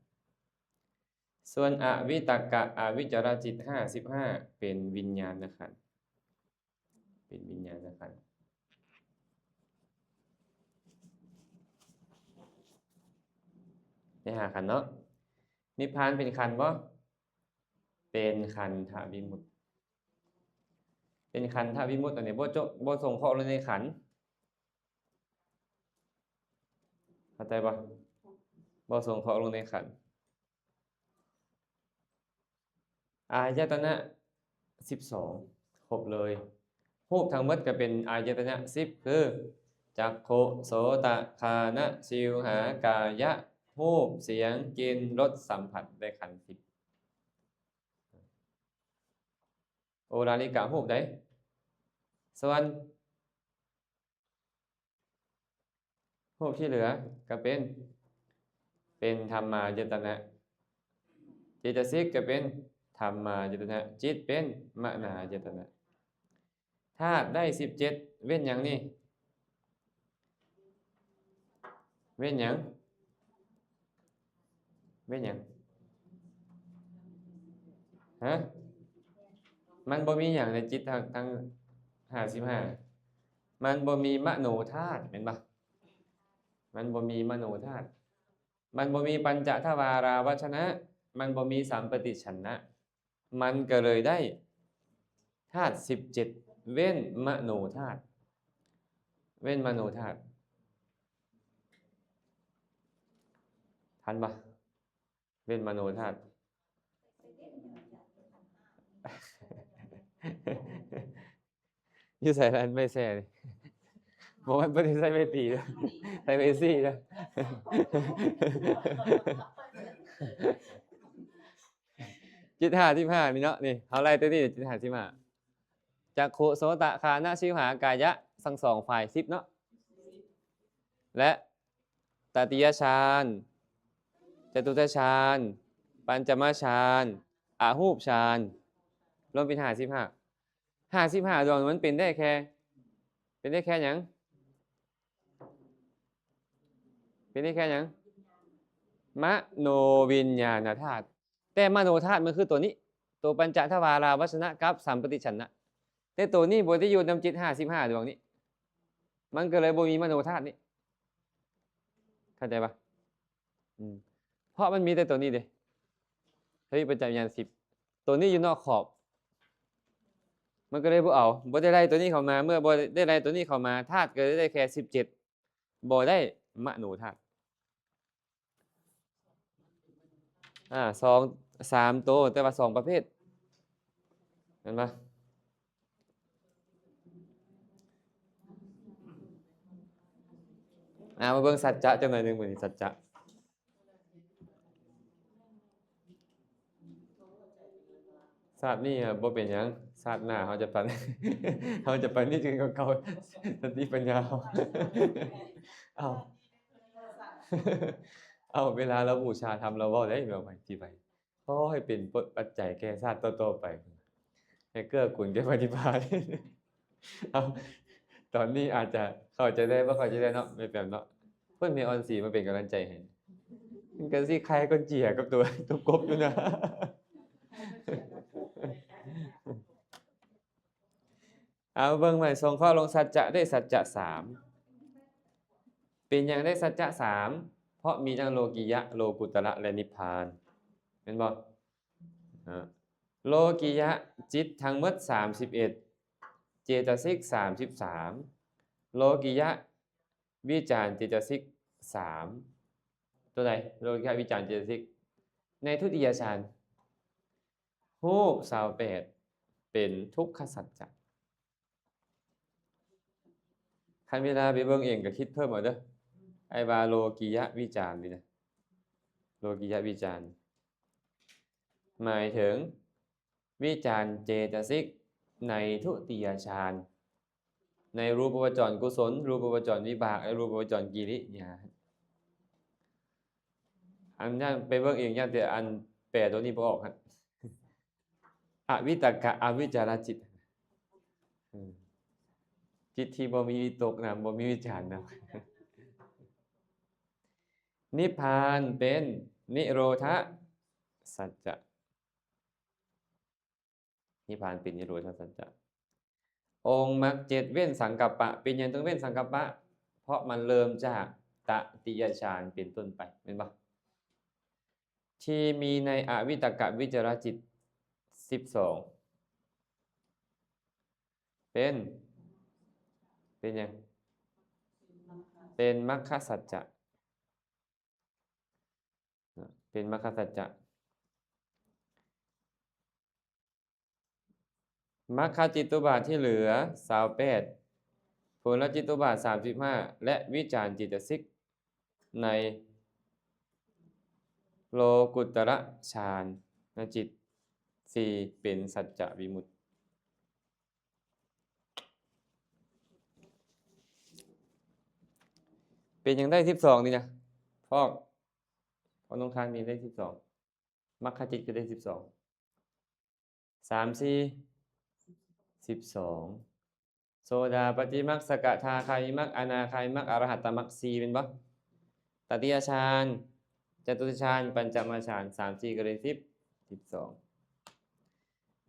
ส่วนอวิตกะอวิจารจิต55เป็นวิญญาณขันธ์เป็นวิญญาณขันธ์ได้หาขันธ์เนาะนิพพานเป็นขันธ์บ่เป็นขันธวิมุตติเป็นขันธวิมุตติอันนี้บ่ส่งเคราะห์ลงในขันธ์เข้าใจบ่บ่ส่งเคราะห์ลงในขันธ์อายตนะ12ครบเลยรูปทั้งหมดก็เป็นอายตนะ10คือจักขุโสตคานะชิวหากายะรูปเสียงกลิ่นรสสัมผัสได้ขันธ์10โอราลิกะรูปใดส่วนรูปที่เหลือก็เป็นธรรมายตนะเจตสิกก็เป็นธรรมายตนะจิตเป็นมนายตนะธาตุได้17เว้นหยังนี่เว้นหยังฮะมันบ่มีหยังในจิตทั้ง55มันบ่มีมโนธาตุเห็นบ่มันบ่มีมโนธาตุมันบ่มีปัญจทวาราวัชนะมันบ่มีสัมปติชนะ มันก็เลยได้ธาตุ17เว้นมโนธาตุทันปะเว้นมโนธาตุอยู่ใส่แล้วไม่แซ่เลยบอกว่าไม่ได้ใส่ไม่ตีนะใส่ไม่ซี่นะจิต5 15นี่เนาะนี่เขาไล่ตัวนี้จิต5 15 จักขุโสตคานะชิวหากายะทั้งสองฝ่าย10เนาะและตติยฌานจตุตฌานปัญจมฌานอาหูปฌานรวมเป็น55ดวงมันเป็นได้แค่หยังเป็นได้แค่หยังมโนวิญญาณธาตุแต่มโนธาตุมันคือตัวนี้ตัวปัญจทวาราวัชนะกับสัมปติฉันนะแต่ตัวนี้บ่ได้อยู่นำจิต55ดวงนี้มันก็เลยบ่มีมโนธาตุนี้เข้าใจปะเพราะมันมีแต่ตัวนี้เด้เฮ้ยปัญจวิญญาณ10ตัวนี้อยู่นอกขอบมันก็เลยบ่เอาบ่ได้ไล่ตัวนี้เข้ามาเมื่อบ่ได้ไล่ตัวนี้เข้ามาธาตุก็ได้แค่17บ่ได้มโนธาตุ3ตัวแต่ว่า2ประเภทเห็นปะมาเบิ่งสัจจะจังหน่อยหนึงมื้อนี้สัจจะชาตินี้บ่เป็นหยังชาติหน้าเขาจะปัน เขาจะปันนี่จึงเก่าๆสติปัญญาเอา เอาเวลาเราบูชาทำเราเว้าได้แบบไปที่ไปขอให้เป็นปัจจัยแก่ชาติต่อๆไปให้เกื้อกูลแก่ปฏิภาณ เอาตอนนี้อาจจะเข้าใจได้บ่เข้าใจได้เนาะไม่แปลนเนาะเพิ่นมีออนสีมาเป็นกำลังใจให้มันก็สิใครก็เจียกับตัวกบอยู่นะ เอาเบิ่งใหม่ส่งข้อลงสัจจะได้สัจจะ3เป็นหยังได้สัจจะ3เพราะมีทั้งโลกิยะโลกุตระและนิพพานแม่นบ่โลกิยะจิตทั้งหมด31เจตสิก33โลกิยะวิจารเจตสิก3ตัวใดโลกิยะวิจารเจตสิกในทุติยฌานรูป28เป็นทุกขสัจจะคันเวลาไปเบิ่งเองก็คิดเพิ่มเอาเด้อไอ้ว่าโลกิยะวิจารนี่นะโลกิยะวิจารหมายถึงวิจารเจตสิกในทุติยฌานในรูปวจรกุศลรูปวจรวิบากและรูปวจรกิริยาอันนั้นไปเบิ่งเองย่านแต่อันแปลตัวนี้บ่ออกครับอวิตกะอวิจารจิตจิตที่บ่มีวิตกนะบ่มีวิจารนะ นิพพานเป็นนิโรธสัจจะนิพพานเป็นนิโรธสัจจะองค์มรรค7เว้นสังกัปปะเป็นหยังต้องเว้นสังกัปปะเพราะมันเริ่มจากตติยฌานเป็นต้นไปแม่นบ่ที่มีในอวิตกะวิจารจิต12เป็นหยังเป็นมรรคสัจจะเป็นมรรคสัจจะมรรคจิตตุบาทที่เหลือ28ผลจิตตุบาท35และวิจารจิตสิกในโลกุตระฌานจิต4เป็นสัจจะวิมุตติเป็นยังได้12นี่นะพอกของตรงทางนี้ได้12มรรคจิตก็ได้12 3 4 12โสดาปัตติมรรคสกทาคามิมรรคอนาคามิมรรคอรหัตตมรรค4เป็นบ่ตติยฌานจตุตฌานปัญจมฌาน3 4ก็ได้12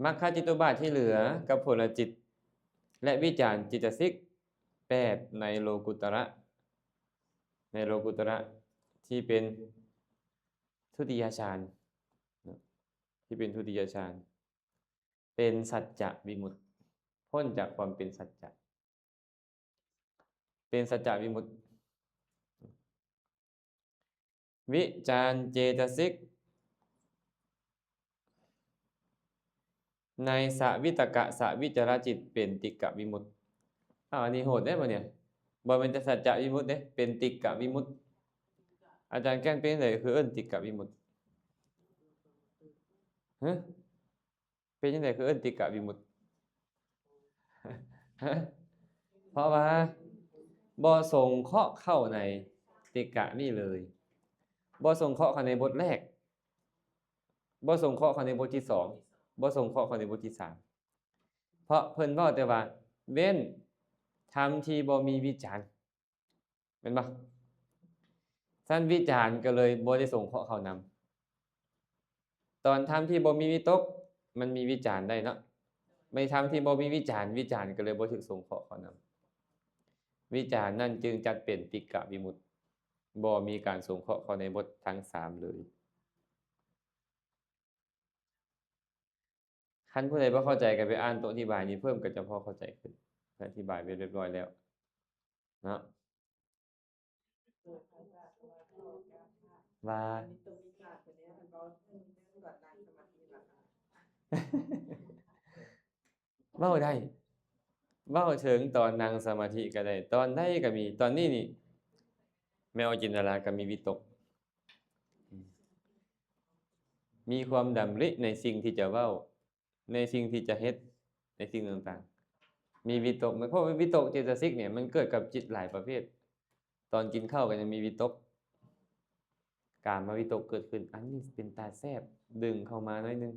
มรรคจิตตุบาทที่เหลือกับผลจิตและวิจารจิตสิก8ในโลกุตระที่เป็นทุติยฌานที่เป็นทุติยฌานเป็นสัจจะวิมุตติพ้นจากความเป็นสัจจะเป็นสัจจะวิมุตติวิจารเจตสิกในสวิตกะสวิจารจิตเป็นติกะวิมุตติอันนี้โหดได้ป่ะเนี่ยบ่เป็นสัจจะวิมุตติเด้เป็นติกะวิมุตติอาจารย์แก้นเป็นเลยคือเอิ้นติกะวิมุตติฮะเป็นจังได๋คือเอิ้นติกะวิมุตติ ฮะเพราะว่าบ่สงเคราะห์เข้าในติกะนี่เลยบ่สงเคราะห์เข้าในบทแรกบ่สงเคราะห์เข้าในบทที่2บ่สงเคราะห์เข้าในบทที่3เพราะเพิ่นเว้าแต่ว่าเว้นธรรมที่บ่มีวิจารณ์แม่นบ่ท่านวิจารณ์ก็เลยบ่ได้สงเคราะห์เข้านำตอนธรรมที่บ่มีวิตกมันมีวิจารณ์ได้เนาะไม่ธรรมที่บ่มีวิจารณ์วิจารณ์ก็เลยบ่ถูกสงเคราะห์เข้านำวิจารณ์นั้นจึงจัดเป็นติกะวิมุตติบ่มีการสงเคราะห์เข้าในบททั้ง3เลยคันผู้ใดบ่เข้าใจก็ไปอ่านตัวอธิบายนี้เพิ่มก็จะพอเข้าใจขึ้นอธิบายไว้เรียบร้อยแล้วเนาะว่า เว้าได้เว้าถึงตอนนั่งสมาธิก็ได้ตอนใดก็มีตอนนี้นี่แมวจินตนาก็มีวิตกมีความดำริในสิ่งที่จะเว้าในสิ่งที่จะเฮ็ดในสิ่งต่างๆมีวิตกเพราะว่าวิตกเจตสิกเนี่ยมันเกิดกับจิตหลายประเภทตอนกินข้าวก็ยังมีวิตกกามวิตกเกิดขึ้นอันนี้เป็นตาแซ่บดึงเข้ามาหน่อยนึง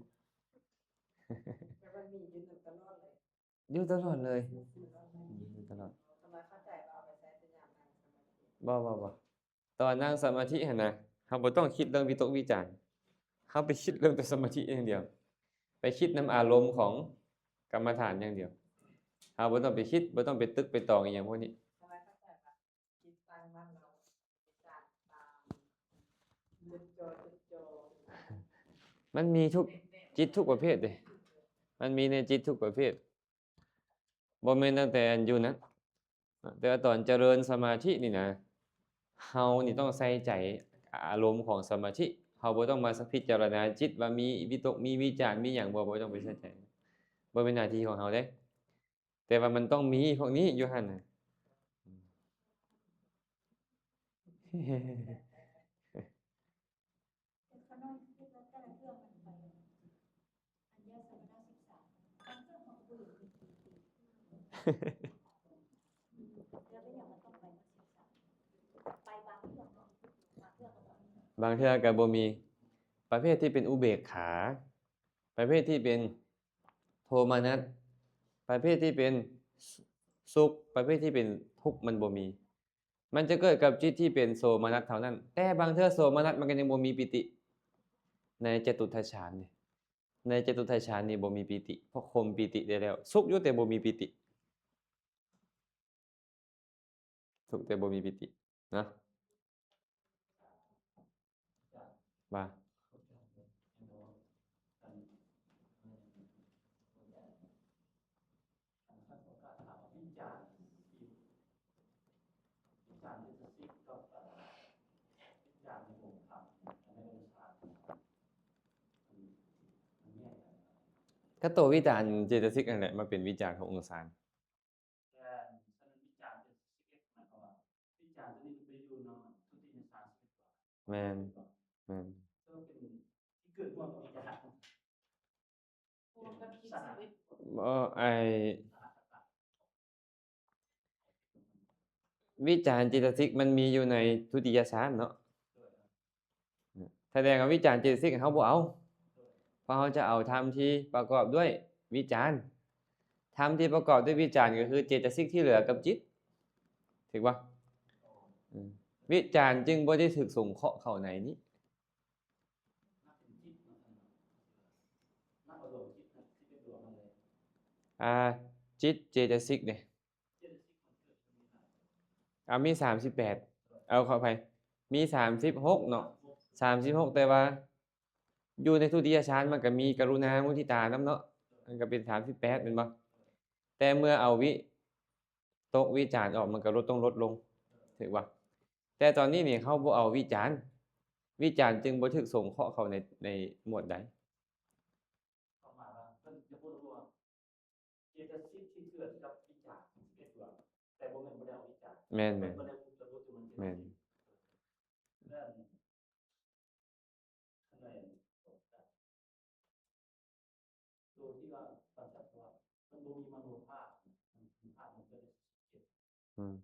อยู่ตลอดเลยอยู่ตลอดบ่ตอนนั่งสมาธิหั่นน่ะเราบ่ต้องคิดเรื่องวิตกวิจารณ์เราไปคิดเรื่องแต่สมาธิอย่างเดียวไปคิดนำอารมณ์ของกรรมฐานอย่างเดียวเราบ่ต้องไปคิดบ่ต้องไปตึกไปตองอิหยังพวกนี้มันมีทุกจิตทุกประเภทเด้มันมีในจิตทุกประเภทบ่แม่นตั้งแต่อันอยู่นั้นแต่ว่าตอนเจริญสมาธินี่นะเรานี่ต้องใส่ใจอารมณ์ของสมาธิเราบ่ต้องมาพิจารณาจิตว่ามีวิตกมีวิจารณ์มีหยังบ่ต้องไปใส่ใจบ่เป็นหน้าที่ของเราเด้แต่ว่ามันต้องมีพวกนี้อยู่หั่นน่ะ บางเทื่อก็บ่มีประเภทที่เป็นอุเบกขาประเภทที่เป็นโทมนัสประเภทที่เป็นสุขประเภทที่เป็นทุกข์มันบ่มีมันจะเกิดกับจิตที่เป็นโสมนัสเท่านั้นแต่บางเทื่อโสมนัสมันก็ยังบ่มีปิติในจตุทัชฌานนี่ในจตุทัชฌานนี่บ่มีปิติเพราะข่มปิติได้แล้วสุขอยู่แต่บ่มีปิติสุขแต่บ่มีปิตินะว่าก็ตัววิจารณ์เจตสิกนั่นแหละมาเป็นวิจารณ์ขององค์ฌานแต่ฉะนั้นวิจารณ์เป็น11หมายความว่าวิจารณ์ตัวนี้ไปอยู่เนาะทุติยสาร11แม่นแม่น ก็เป็นที่เกิดร่วมกับวิจารณ์สหะไอ้วิจารณ์เจตสิกมันมีอยู่ในทุติยฌานเนาะแสดงว่าวิจารณ์เจตสิกเขาบ่เอาเพราะเขาจะเอาธรรมที่ประกอบด้วยวิจารณ์ธรรมที่ประกอบด้วยวิจารณ์ก็คือเจตสิกที่เหลือกับจิตถูกป่ะวิจารณ์จึงบ่ได้ถูกสงเคราะห์เข้าในนี้จิตเจตสิกเนี่ยมี38เอาเข้าไปมี36เนาะ36แต่ว่าอยู่ในทุติยฌานมันก็มีกรุณามุทิตานำเนาะมันก็เป็น38แม่นบ่แต่เมื่อเอาวิตกวิจารณ์ออกมันก็ต้องลดลงถูกป่ะแต่ตอนนี้นี่เขาบ่เอาวิจารณ์วิจารณ์จึงบ่ถูกสงเคราะห์เข้าในหมวดใดประมาณว่าเพิ่นจะพูดว่าเจตสิกที่เกิดกับวิจารณ์11ตัวแต่บ่แม่นบ่ได้เอาวิจารณ์แม่นบ่ได้ๆระบุตัวมันแม่น เรื่องข้างในโดยที่ว่าปัจจัยว่ามันบ่มีมโนภาพ อืม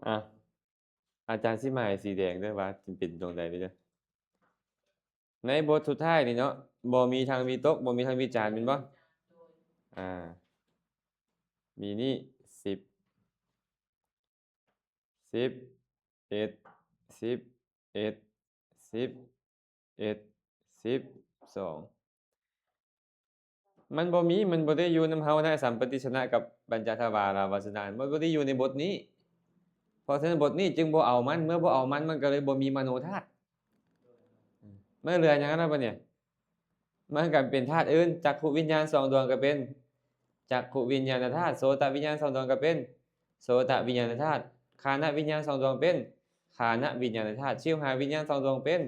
อ่ะอาจารย์สิมาให้สีแดงเด้อว่าสิเป็นตรงใดเด้อในบทสุดท้ายนี่เนาะบ่มีทางวิตกบ่มีทางวิจารณ์แม่นบ่อ่ามีนี่10 11 11 11 12มันบ่มีมันบ่ได้อยู่นำเฮานะสัมปติชนะกับปัญจทวาราวาสนามันบ่ได้อยู่ในบทนี้เพราะฉะนั้นบทนี้จึงบ่เอามันเมื่อบ่เอามันมันก็เลยบ่มีมโนธาตุเมื่อเหลือหยังนั้นบัดเนี่ยมันก็เป็นธาตุอื่นจักขุวิญญาณ2ดวงก็เป็นจักขุวิญญาณธาตุโสตวิญญาณ2ดวงก็เป็นโสตวิญญาณธาตุฆานวิญญาณ2ดวงเป็นฆานวิญญาณธาตุชิวหาวิญญาณ2ดวงเป็น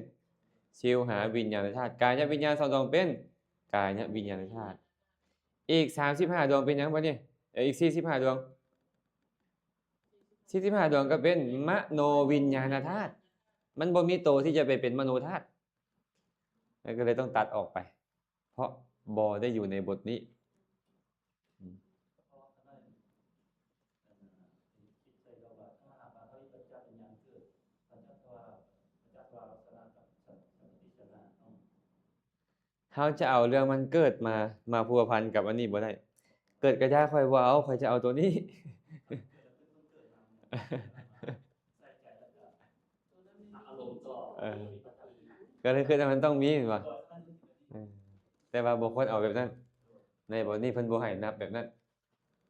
ชิวหาวิญญาณธาตุกายวิญญาณ2ดวงเป็นกายวิญญาณธาตุอีก35ดวงเป็นหยังบัดนี้อีก45ดวง45ดวงก็เป็นมโนวิญญาณธาตุมันบ่มีโตที่จะไปเป็นมโนธาตุก็เลยต้องตัดออกไปเพราะบ่ได้อยู่ในบทนี้เขาจะเอาเรื่องมันเกิดมาพัวพันกับอันนี้บ่ได้เกิดกระยาค่อยบ่เอาค่อยจะเอาตัวนี้ ก็เลยคือมันต้องมีแม่นบ่แต่ว่าบ่ควรเอาแบบนั้นในบทนี้เพิ่นบ่ให้นับแบบนั้น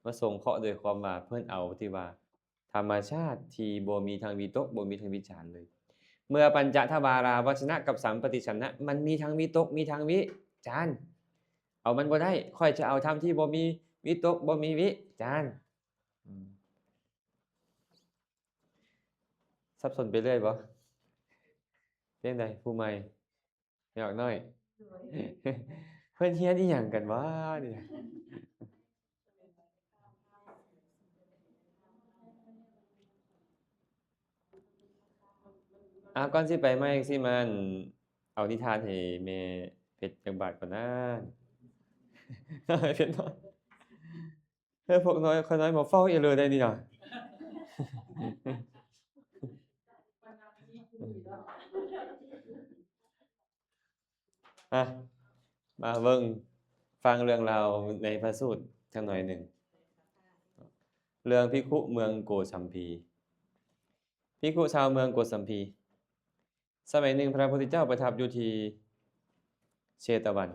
มาสงเคราะห์โดยความว่าเพิ่นเอาที่ว่าธรรมชาติที่บ่มีทางวิตกบ่มีทางวิจารณ์เลย เมื่อปัญจทวาราวชนะกับสัมปติชนะมันมีทางวิตกมีทางวิจารณ์เอามันบ่ได้ค่อยจะเอาธรรมที่บ่มีวิตกบ่มีวิจารณ์สับสนไปเรื่อยบ่เป็นไดผู้ใหม่อยากน้อย เพิ่นเฮียนอีหยังกันวะเนี่ยก่อนสิไปมาจังซี่มันเอานิทานให้แม่เพชรจักบาทก่อนนะน้อยเพชรน้อยพวกน้อยข้อยน้อยบ่เฝ้าอีเลยได้นี่น่ะมาเบิ่งฟังเรื่องราวในพระสูตรจักหน่อยหนึ่งเรื่องภิกขุเมืองโกสัมพีภิกขุชาวเมืองโกสัมพีสมัยหนึ่งพระพุทธเจ้าประทับอยู่ที่เชตวัน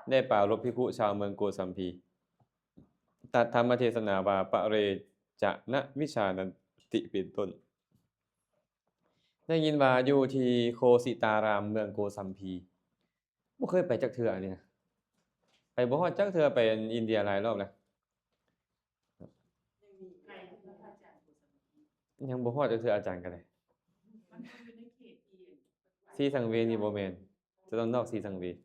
ได้ปรารภภิกขุชาวเมืองโกสัมพีตัดธรรมเทศนาว่าปะเรจะนะวิชานันติเป็นต้นได้ยินว่าอยู่ที่โคสิตารามเมืองโกสัมพีบ่เคยไปจักเทื่อนี่นะไปบ่ฮอดจักเทื่อไปอินเดียหลายรอบแล้วยังบ่ฮอดจักเทื่ออาจารย์ก็ได้สีสังเวยนี่บ่แม่นจะต้องนอกสีสังเวย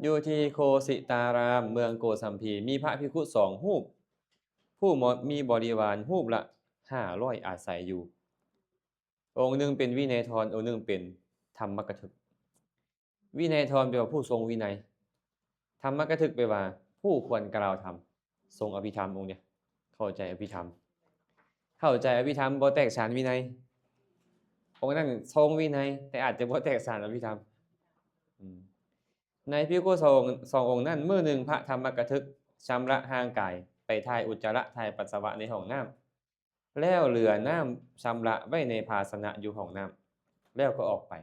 อยู่ที่โคสิตารามเมืองโกสัมพีมีพระภิกขุ2รูปผู้มีบริวารรูปละ500อาศัยอยู่องค์หนึ่งเป็นวินัยธรองค์หนึ่งเป็นธรรมกถึกวินัยธรแปลว่าผู้ทรงวินัยธรรมกถึกแปลว่าผู้ควรกล่าวธรรมทรงอภิธรรมองค์เนี่ยเข้าใจอภิธรรมบ่แตกฉานวินัยองค์นั้นทรงวินัยแต่อาจจะบ่แตกฉานอภิธรรมในภิกขุสององค์นั้นมื้อหนึ่งพระธรรมกถึกชำระห่างกายไปถ่ายอุจจาระถ่ายปัสสาวะในห้องน้ำแล้วเหลือน้ำชำระไว้ในภาชนะอยู่ห้องน้ำแล้วก็ออกไป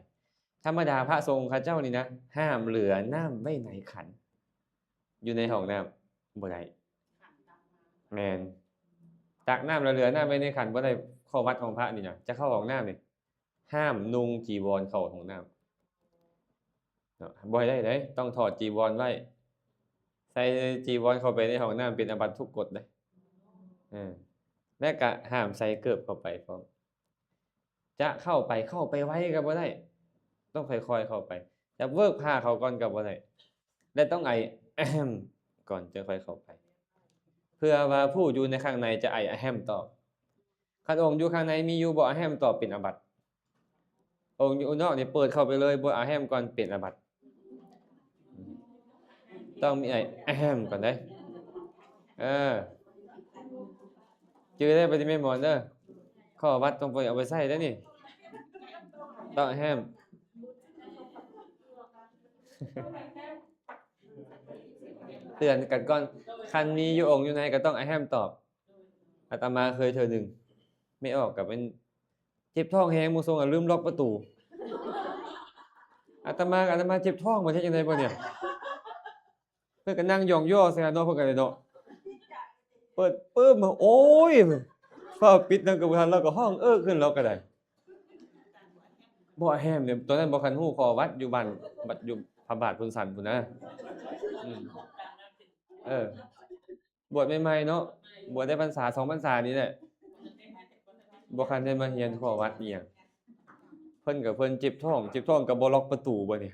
ธรรมดาพระสงฆ์ข้าเจ้านี่นะห้ามเหลือน้ำไว้ในขันอยู่ในห้องน้ำบ่ได้แม่นตักน้ำแล้วเหลือน้ำไว้ในขันบ่ได้ข้อวัดของพระนี่นะจะเข้าห้องน้ำนี่ห้ามนุ่งจีวรเข้าห้องน้ำบ่ได้เด้ต้องถอดจีวรไว้ใส่จีวรเข้าไปในห้องน้ำเป็นอาบัติทุกกฎเด้และก็ห้ามใส่เกิบเข้าไปพร้อมจะเข้าไปไว้ก็บ่ได้ต้องค่อยๆเข้าไปจะเวิกผ้าเขาก่อนก็บ่ได้และต้องก่อนจะค่อยเข้าไปเพื่อว่าผู้อยู่ในข้างในจะไอแฮมต่อ คันองค์อยู่ข้างในมีอยู่บ่อาแฮมตอบเป็นอาบัติ องค์อยู่นอกนี่เปิดเข้าไปเลยบ่อาแฮมก่อนเป็นอาบัติ ต้องมีอาแฮมก่อนได้เออจื้อได้ปฏิเมธหมอนเด้อข้อวัดต้องไปเอาไปใส่ได้อนี่ต้องอาแฮม เตือนกันก่อนคันมีอยู่องค์อยู่ในก็ต้องอาแฮมตอบอาตมาเคยเทื่อหนึงไม่ออกก็เป็นเจ็บท้องแฮงหมู่ทรงอะลืมล็อกประตูอาตมาเจ็บท้องบ่เฮ็ดจังได๋บ่เนี่ยเพิ่นก็นั่งย่องย่อใส่กันเนาะเพิ่นก็ได้เนาะเปิดปึ้มโอ๊ยฟ้าวปิดนั่นก็บ่ทันแล้วก็ห้องขึ้นแล้วก็ได้บ่อาแฮมเนี่ยตอนนั้นบ่คันฮู้ข้อวัดอยู่บ้านบัดอยู่พระบาทพุนสันพุ่นนะอืมเออบวชใหม่ๆเนาะบวชได้พรรษา2พรรษานี่แหละบ่คันได้มาเรียนข้อวัดอิหยังเพิ่นก็เพิ่นเจ็บท้องก็บ่ล็อกประตูบ่นี่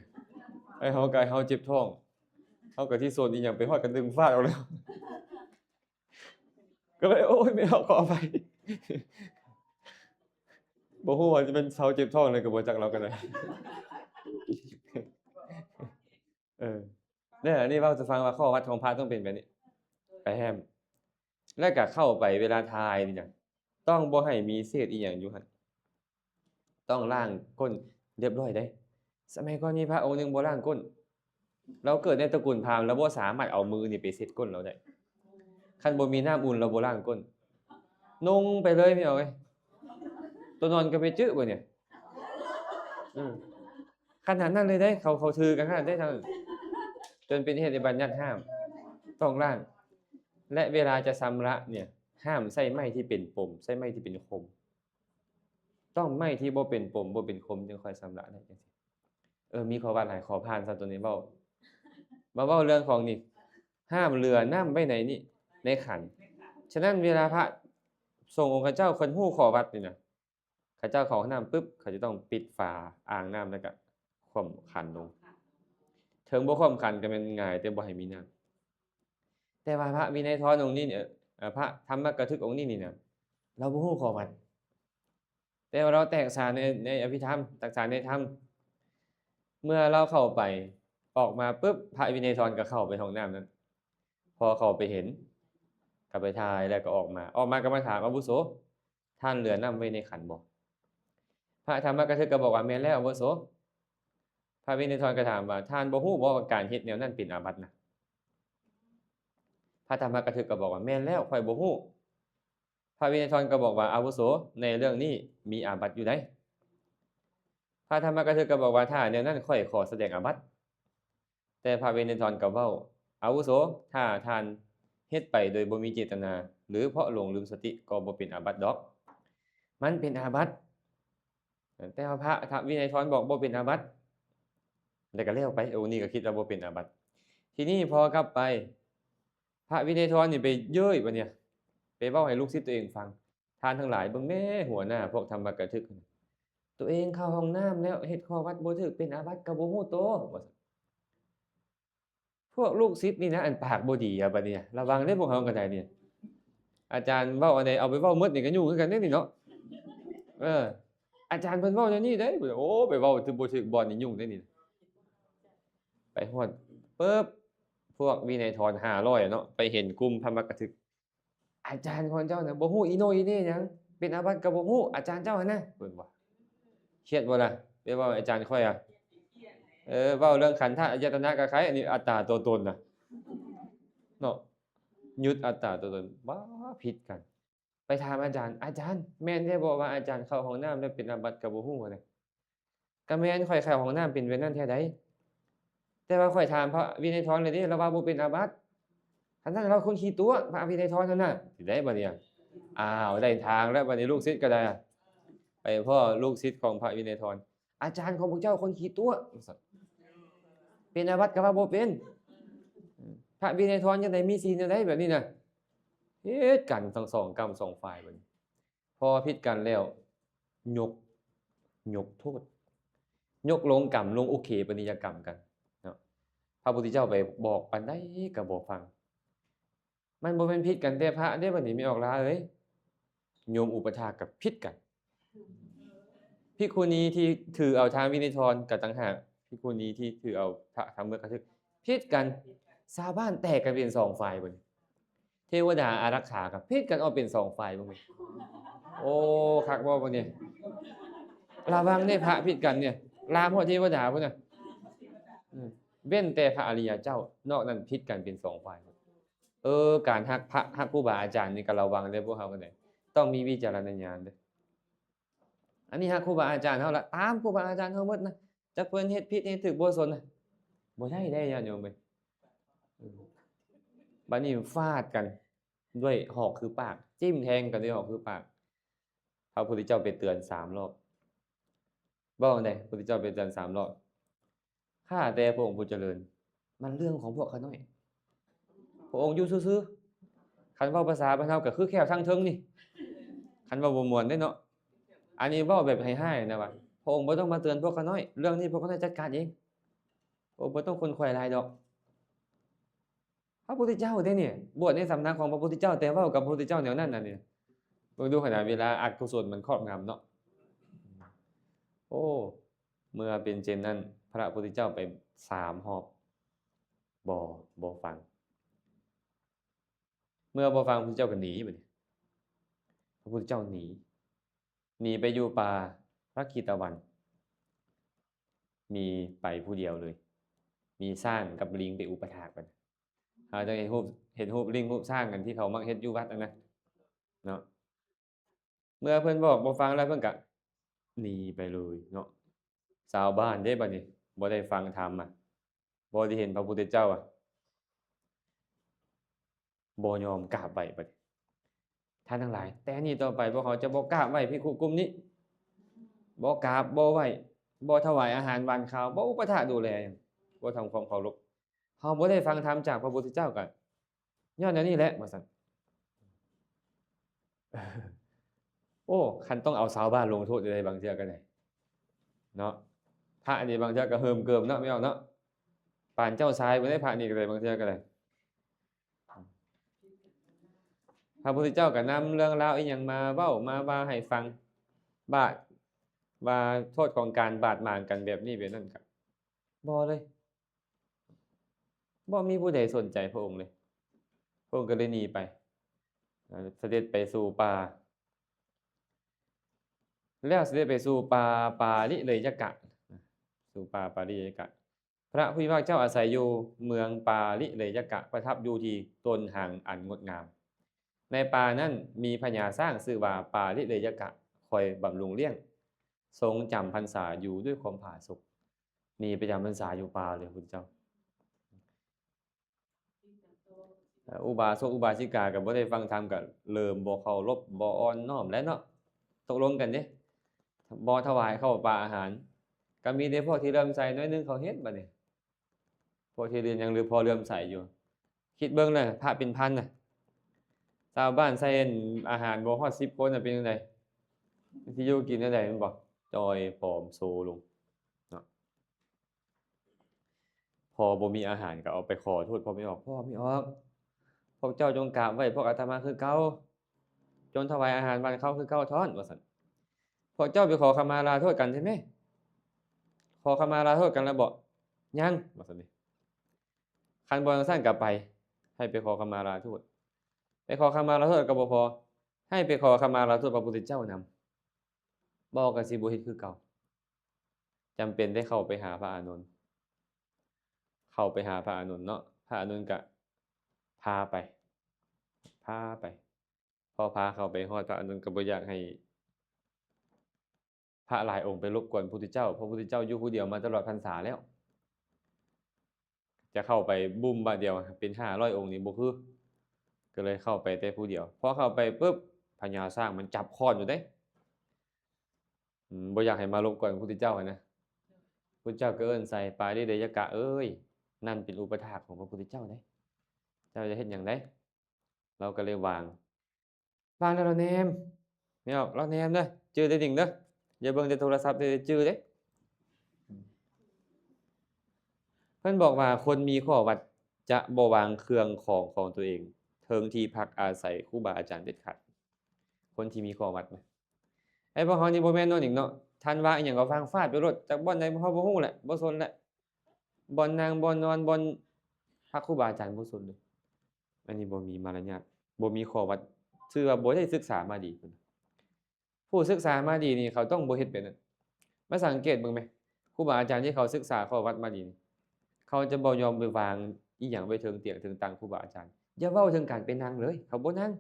ไอ้เฮาก็เฮาเจ็บท้องเฮาก็ที่โซนอีหยังไปฮอดก็ดึงฟาดเอาแล้วก็เลยโอ๊ยไม่เอาขออภัยบ่ฮู้ว่าจะเป็นเซาเจ็บท้องเลยก็บ่จักเราก็ได้เออเนี่ยอันนี้เว้าสู่ฟังว่าข้อวัดของพระต้องเป็นแบบนี้ไปแฮมแล้วก็เข้าไปเวลาทายนี่น่ะต้องบ่ให้มีเศษอีหยังอยู่หั่นต้องล้างก้นเรียบร้อยเด้สมัยก่อนมีพระองค์หนึ่งบ่ล้างก้นเราเกิดในตระกูลพราหมณ์เราบ่สามารถเอามือนี่ไปเช็ดก้นเราได้คันบ่มีน้ำอุ่นเราบ่ล้างก้นนุ่งไปเลยพี่น้องเอ้ยตัวนอนก็ไปจึบ่เนี่ยอืมขนาดนั้นเลยเด้เขาถือกันขนาดได้เท่านั้นจนเป็นเหตุให้บัญญัติห้ามต้องล้างและเวลาจะชำระเนี่ยห้ามใช้ไม้ที่เป็นปมใช้ไม้ที่เป็นคมต้องไม้ที่บ่เป็นปมบ่เป็นคมจึงค่อยชำระได้จังซี่มีข้อวัดหลายข้อผ่านซะตัวนี้เว้ามาเว้าเรื่องของนี่ห้ามเหลือน้ำไว้ในนี่ในขันฉะนั้นเวลาพระทรงองค์ข้าเจ้าเพิ่นฮู้ข้อวัดนี่น่ะข้าเจ้าเข้าห้องน้ำปึ๊บเขาจะต้องปิดฝาอ่างน้ำแล้วก็คว่ำขันลงถึงบ่คว่ำขันก็แม่นง่ายแต่บ่ให้มีน้ำแต่ว่าพระวินัยทรองค์นี้เนี่ยพระธรรมกถึกองค์นี้นี่น่ะเราบ่ฮู้ข้อวัดแต่ว่าเราแตกฉานในอภิธรรมแตกฉานในธรรมเมื่อเราเข้าไปออกมาปึ๊บพระวินัยทรก็เข้าไปห้องน้ำนั้นพอเข้าไปเห็นก็ไปทายแล้วก็ออกมาก็มาถามอาวุโสท่านเหลือน้ำไว้ในขันบ่พระธรรมกถึกก็บอกว่าแม่นแล้วอาวุโสพระวินัยทรก็ถามว่าท่านบ่ฮู้บ่ว่าการเฮ็ดแนวนั้นเป็นอาบัตินะพระธรรมกถึกก็บอกว่าแม่นแล้วข้อยบ่ฮู้พระวินัยทรก็บอกว่าอาวุโสในเรื่องนี้มีอาบัติอยู่ได้พระธรรมกถึกก็บอกว่าถ้าแนวนั้นข้อยขอแสดงอาบัติแต่พระวินัยทรก็เว้าอาวุโสถ้าท่านเฮ็ดไปโดยบ่มีเจตนาหรือเพราะหลงลืมสติก็บ่เป็นอาบัติดอกมันเป็นอาบัติแต่ว่าพระวินัยทรบอกบ่เป็นอาบัติแล้วก็แล้วไปนี่ก็คิดว่าบ่เป็นอาบัติทีนี้พอกลับไปพระวินัยทรนี่ไปเย้ยบัดเนี่ยไปเว้าให้ลูกศิษย์ตัวเองฟังท่านทั้งหลายเบิ่งแหน่หัวหน้าพวกธรรมกถึกตัวเองเข้าห้องน้ำแล้วเฮ็ดข้อวัดบ่ถูกเป็นอาบัติก็บ่ฮู้โตว่าซั่นพวกลูกศิษย์นี่นะอันปากบ่ดีอะบัดเนี่ยระวังเด้อพวกเฮาก็ได้เนี่ยอาจารย์เว้าอันใดเอาไปเว้าหมดนี่ก็ยุ่งคือกันเด้นี่เนาะอาจารย์เพิ่นเว้าแนวนี้เด้โอ้ไปเว้าถึงบ่ถูกบ่อนนี่ยุ่งเด้นี่ไปฮอดปึ๊บพวกวินัยทร500อะเนาะไปเห็นกลุ่มธรรมกถึกอาจารย์ของเจ้าน่ะบ่ฮู้อีโน่อีเหน่หยังเป็นอาบัติก็บ่ฮู้อาจารย์เจ้าหั่นนะเพิ่นว่าเครียดบ่ล่ะไปเว้าให้อาจารย์ข้อยอะเว้าเรื่องขันธ์ธาตุอายตนะกับไผอันนี้อัตตาตัวตนน่ะเนาะยึดอัตตาตัวตนบ้าผิดกันไปถามอาจารย์แม่นแท้บ่ว่าอาจารย์เข้าห้องน้ำแล้วเป็นอาบัติก็บ่ฮู้ว่าซั่นก็แม่นข้อยเข้าห้องน้ำเป็นแบบนั้นแท้ใดแต่ว่าข้อยถามพระวินัยทรแล้วเด้เราว่าบ่เป็นอาบัติอันนั้นเราคนขี้ตัวพระวินัยทรนั่นน่ะสิได้บัดเนี่ยอ้าวได้ทางแล้วบัดนี้ลูกศิษย์ก็ได้ไปพ้อลูกศิษย์ของพระวินัยทรอาจารย์ของพวกเจ้าคนขี้ตัวเป็นอาบัติก็ว่าบ่เป็นพระวินัยทรจังได๋มีศีลจังได๋แบบนี้น่ะเฮ็ดกันทั้งสองกรรมสองฝ่ายบัดนี้พอผิดกันแล้วยกโทษยกลงกรรมลงโอเคปนิยกรรมกันเนาะพระพุทธเจ้าไปบอกปานใดก็บ่ฟังมันบ่แม่นผิดกันแต่พระเด้บัดนี้ไม่ออกลาเอ้ย โยมอุปถากกับพิษกันภิกขุณีที่ถือเอาทางวินัยทรกับต่างหากภิกขุณีที่ถือเอาพระธรรมกถึกพิษกันชาวบ้านแตกกันเป็น2ฝ่ายเบิดเทวดาอารักขากับพิษกันออกเป็น2ฝ่ายเบิ่งโอ้คักบ่บัดนี้ระวังเด้พระพิษกันเนี่ยลามฮอดเทวดาพุ่นน่ะเว้นแต่พระอริยเจ้านอกนั้นพิษกันเป็น2ฝ่ายการฮักพระฮักครูบาอาจารย์นี่ก็ระวังเด้อพวกเฮากันได้ต้องมีวิจารณญาณเด้ออันนี้ฮักครูบาอาจารย์เฮาละตามครูบาอาจารย์เฮาหมดนะจักเพิ่นเฮ็ดผิดเฮ็ดถูกบ่สนน่ะบ่ได้ญาติโยมเอ้ยบัดนี้ฟาดกันด้วยหอกคือปากจิ้มแทงกันด้วยหอกคือปากพระพุทธเจ้าไปเตือน3รอบบ่จั่งใดพระพุทธเจ้าไปเตือน3รอบข้าแต่พระองค์ผู้เจริญมันเรื่องของพวกเขาน้อยพระองค์อยู่ซื่อๆคันเว้าภาษาบ้านเฮาก็คือแค่ทางเทิงนี่คันเว้าบ่ม่วนเด้เนาะอันนี้เว้าแบบให้ๆนะว่าพระองค์บ่ต้องมาเตือนพวกเขาน้อยเรื่องนี้พวกเขาน้อยจัดการเองโอ้บ่ต้องคนขวายหลายดอกพระพุทธเจ้าเด้นี่บวชในสำนักของพระพุทธเจ้าแต่เว้ากับพระพุทธเจ้าแนวนั้นน่ะนี่เบิ่งดูขนาดเวลาอกุศลมันครอบงำเนาะโอ้เมื่อเป็นเช่นนั้นพระพุทธเจ้าไป3รอบบ่ฟังเมื่อบ่ฟังพระพุทธเจ้าก็หนีบัดนี้พระพุทธเจ้าหนีไปอยู่ป่าพระกีตวันมีไปผู้เดียวเลยมีช้างกับลิงไปอุปถากกันจะเห็นรูปลิงรูปช้างกันที่เขามักเฮ็ดอยู่วัดนั่นนะเนาะเมื่อเพิ่นบอกบ่ฟังแล้วเพิ่นก็หนีไปเลยเนาะชาวบ้านเด้บัดนี้บ่ได้ฟังธรรมบ่ได้เห็นพระพุทธเจ้าบ่ยอมกราบไหว้บัดนี้ท่านทั้งหลายแต่นี้ต่อไปพวกเขาจะบ่กราบไหว้ภิกขุกลุ่มนี้บ่กราบบ่ไหว้บ่ถวายอาหารหวานข้าวบ่อุปถากดูแลหยังบ่ทำความเคารพเฮาบ่ได้ฟังธรรมจากพระพุทธเจ้าก็ย้อนแนวนี้แหละว่าซั่นโอ้คันต้องเอาชาวบ้านลงโทษได้บางเทื่อก็ได้เนาะพระนี่บางเทื่อก็เหิมเกิมเนาะแม่นเนาะปานเจ้าชายบ่ได้พระนี่ก็ได้บางเทื่อก็ได้พระพุทธเจ้าก็นำเรื่องราวอีหยังมาเว้ามาว่าให้ฟังว่าโทษของการบาดหมางกันแบบนี้แบบนั้นครับบ่เลยบ่มีผู้ใดสนใจพระองค์เลยพระองค์ก็เลยหนีไปเสด็จไปสู่ป่าแล้วเสด็จไปสู่ป่าปาลิเลยกะสู่ป่าปาลิเลยกะพระผู้มีพระภาคเจ้าอาศัยอยู่เมืองปาลิเลยกะประทับอยู่ที่ต้นหางอันงดงามในป่านั้นมีพญาช้างชื่อว่าปาลิเลยกะคอยบำรุงเลี้ยงทรงจำพรรษาอยู่ด้วยความผาสุกหนีไปจำพรรษาอยู่ป่าเลยพุทธเจ้าอุบาสกอุบาสิกาก็บ่ได้ฟังธรรมก็เริ่มบ่เคารพบ่อ่อนน้อมแล้วเนาะตกลงกันเด้บ่ถวายข้าวปลาอาหารก็มีแต่พวกที่เลื่อมใสน้อยนึงเขาเฮ็ดบัดนี้พวกที่เรียนยังพอเลื่อมใสอยู่คิดเบิ่งเลยพระเป็นพันน่ะชาวบ้านใส่อาหารบ่ฮอด10คนน่ะเป็นจังไดสิอยู่กินจังไดแม่นบ่จอยผอมโซลงเนาะพอบ่มีอาหารก็เอาไปขอโทษพ่อไม่ออกพวกเจ้าจงกราบไหว้พวกอาตมาคือเก่าจงถวายอาหารหวานข้าวคือเก่าท้อนว่าซั่นพวกเจ้าไปขอขมาลาโทษกันใช่ไหมขอขมาลาโทษกันแล้วบ่ยังว่าซั่นนี่คันบ่จังซั่นก็ไปให้ไปขอขมาลาโทษไปขอขมาลาโทษก็บ่พอให้ไปขอขมาลาโทษพระพุทธเจ้านำบ่ก็สิบ่เฮ็ดคือเก่าจำเป็นได้เข้าไปหาพระอานนท์เนาะพระอานนท์ก็พาไปพอพาเข้าไปฮอดพระอานนท์ก็บ่อยากให้พระหลายองค์ไปรบกวนพระพุทธเจ้าเพราะพระพุทธเจ้าอยู่ผู้เดียวมาตลอดพรรษาแล้วจะเข้าไปบุ้มบาดเดียวเป็น500องค์นี่บ่คือก็เลยเข้าไปแต่ผู้เดียวพอเข้าไปปุ๊บพญาช้างมันจับค้อนอยู่เด้บ่อยากให้มารบกวนพระพุทธเจ้านะพระพุทธเจ้าก็เอิ้นใส่ปาลิเดยกะเอ้ยนั่นเป็นอุปถากของพระพุทธเจ้าเด้เจ้าจะเฮ็ดหยังได้เราก็เลยวางแล้วเราแนมไม่ออกเราแนมเด้อจื้อได้จริงเด้ออย่าเบิ่งแต่โทรศัพท์ได้จื้อเด้เพิ่นบอกว่าคนมีข้อวัดจะบ่วางเครื่องของตัวเองเทิงที่พักอาศัยครูบาอาจารย์เด็ดขาด คนที่มีข้อวัดนะไอ้พวกเขานี่บ่แม่นโน่นอีกเนาะทันว่าอีหยังก็ฟังฟาดไปโลดจากบ่อนใดเขาบ่ฮู้แหละบ่สนแหละบ่อนนั่งบ่อนนอนบ่อนพักครูบาอาจารย์บ่สนเลยอันนี้บ่มีมารยาทบ่มีข้อวัดชื่อว่าบ่ได้ศึกษามาดีพุ่นผู้ศึกษามาดีนี่เขาต้องบ่เฮ็ดแบบนั้นมาสังเกตเบิ่งแหมครูบาอาจารย์ที่เขาศึกษาข้อวัดมาดีนี่เขาจะบ่ยอมไปวางอิหยังไว้เทิงเตียงเทิงตังครูบาอาจารย์อย่าเว้าถึงการไปนั่งเลยเขาบ่นั่ง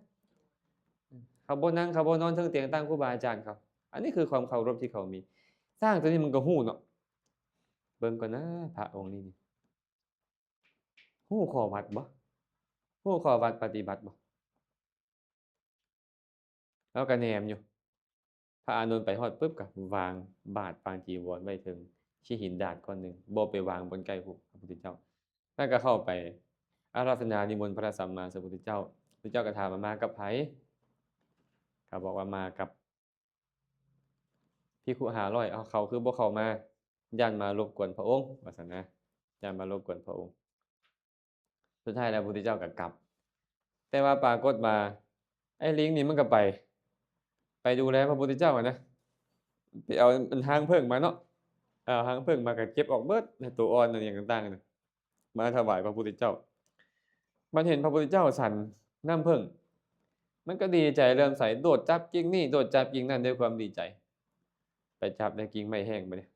เขาบ่นั่งเขาบ่นอนเทิงเตียงตังครูบาอาจารย์เขาอันนี้คือความเคารพที่เขามีสร้างตัวนี้มันก็ฮู้เนาะเบิ่งก่อนนะพระองค์นี้นี่ฮู้ข้อวัดบ่ฮู้ข้อวัดปฏิบัติบ่แล้วก็แนมอยู่พระอานนท์ไปฮอดปึ๊บก็วางบาตรวางจีวรไว้เทิงขี้หินดาดก้อนหนึ่งบ่ไปวางบนใกล้พระพุทธเจ้าแล้วก็เข้าไปอาราธนานิมนต์พระสัมมาสัมพุทธเจ้าพระเจ้าก็ถามว่ามากับไผเขาบอกว่ามากับภิกขุ500อ้าวเขาคือบ่เข้ามาย้านมารบกวนพระองค์ว่าซั่นนะย้านมารบกวนพระองค์สุดท้ายแล้วพระพุทธเจ้าก็กลับแต่ว่าปรากฏว่าไอ้ลิงนี่มันก็ไปดูแลพระพุทธเจ้าอะนะไปเอาอันหางผึ้งมาเนาะเอาหางผึ้งมาก็เก็บออกเบิดตัวอ่อนอันหยังต่างๆน่ะมาถวายพระพุทธเจ้ามันเห็นพระพุทธเจ้าสั่นน้ำผึ้งมันก็ดีใจเริ่มใสโดดจับกิ่งนี่โดดจับกิ่งนั่นด้วยความดีใจไปจับได้กิ่งไม้แห้งบัดนี้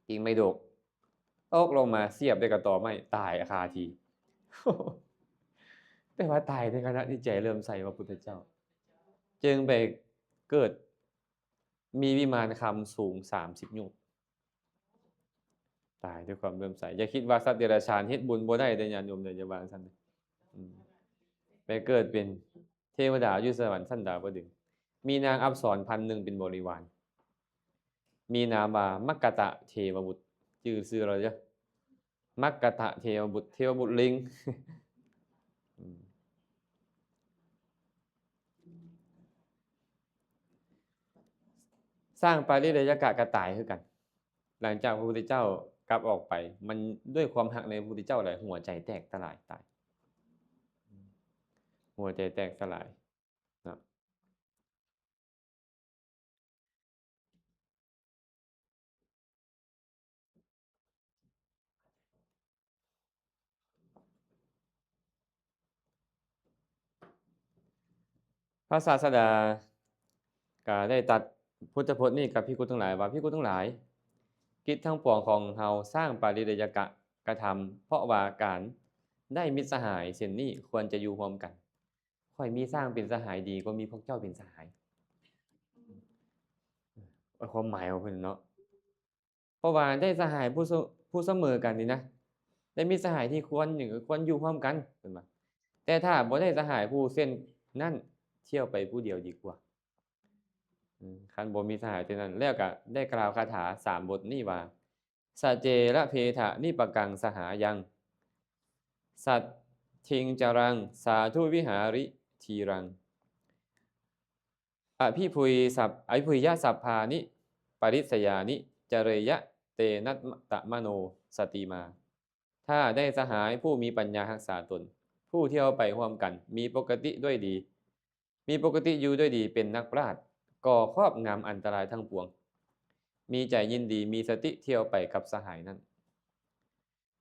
กิ่งไม้โดกตกลงมาเสียบด้วยกับตอไม้ตายคาที แต่ว่าตายในขณะที่ใจเริ่มใสพระพุทธเจ้าจึงไปเกิดมีวิมานคำสูง30โยชน์ตายด้วยความเลื่อมใสอย่าคิดว่าสัตว์เดรัจฉานเฮ็ดบุญบ่ได้เด้อญาติโยมเด้ออย่าวาจั่งซั้นเด้อไปเกิดเป็นเทวดาอยู่สวรรค์ชั้นดาวดึงส์มีนางอัปสร 1,000 เป็นบริวารมีนามว่ามักกะตะเทวบุตรชื่ออะไรจ๊ะมักกะตะเทวบุตรเทวบุตรลิง สร้างปาริเลย์กะก็ตายคือกัน หลังจากพระพุทธเจ้ากลับออกไป มันด้วยความรักในพระพุทธเจ้าแหละหัวใจแตกสลายตายหัวใจแตกสลายเนาะพระศาสดาก็ได้ตรัสพุทธพจน์นี้กับภิกษุทั้งหลายว่าภิกษุทั้งหลายกิจทั้งปวงของเราสร้างปาริเลย์กะกระทำเพราะว่าการได้มิตรสหายเช่นนี้ควรจะอยู่ร่วมกันค่อยมีสร้างเป็นสหายดีกว่ามีพวกเจ้าเป็นสหายความหมายของเพิ่นเนาะเพราะว่าได้สหายผู้เสมอกันนี่นะได้มิตรสหายที่ควรอยู่ร่วมกันเพิ่นว่าแต่ถ้าบ่ได้สหายผู้เส้นนั้นเที่ยวไปผู้เดียวดีกว่าคันบ่มีสหายเท่านั้นแล้วก็ได้กล่าวคาถา3บทนี้ว่าสัจเจระเพทะนิปกังสหายังสัตถิงจรังสาธุวิหาริทีรังอภิพุยยะสัพพานิปริสยานิจเรยะเตนัตตมโนสติมาถ้าได้สหายผู้มีปัญญารักษาตนผู้เที่ยวไปร่วมกันมีปกติด้วยดีมีปกติอยู่ด้วยดีเป็นนักปราชญ์ก่อครอบงำอันตรายทั้งปวงมีใจยินดีมีสติเที่ยวไปกับสหายนั้น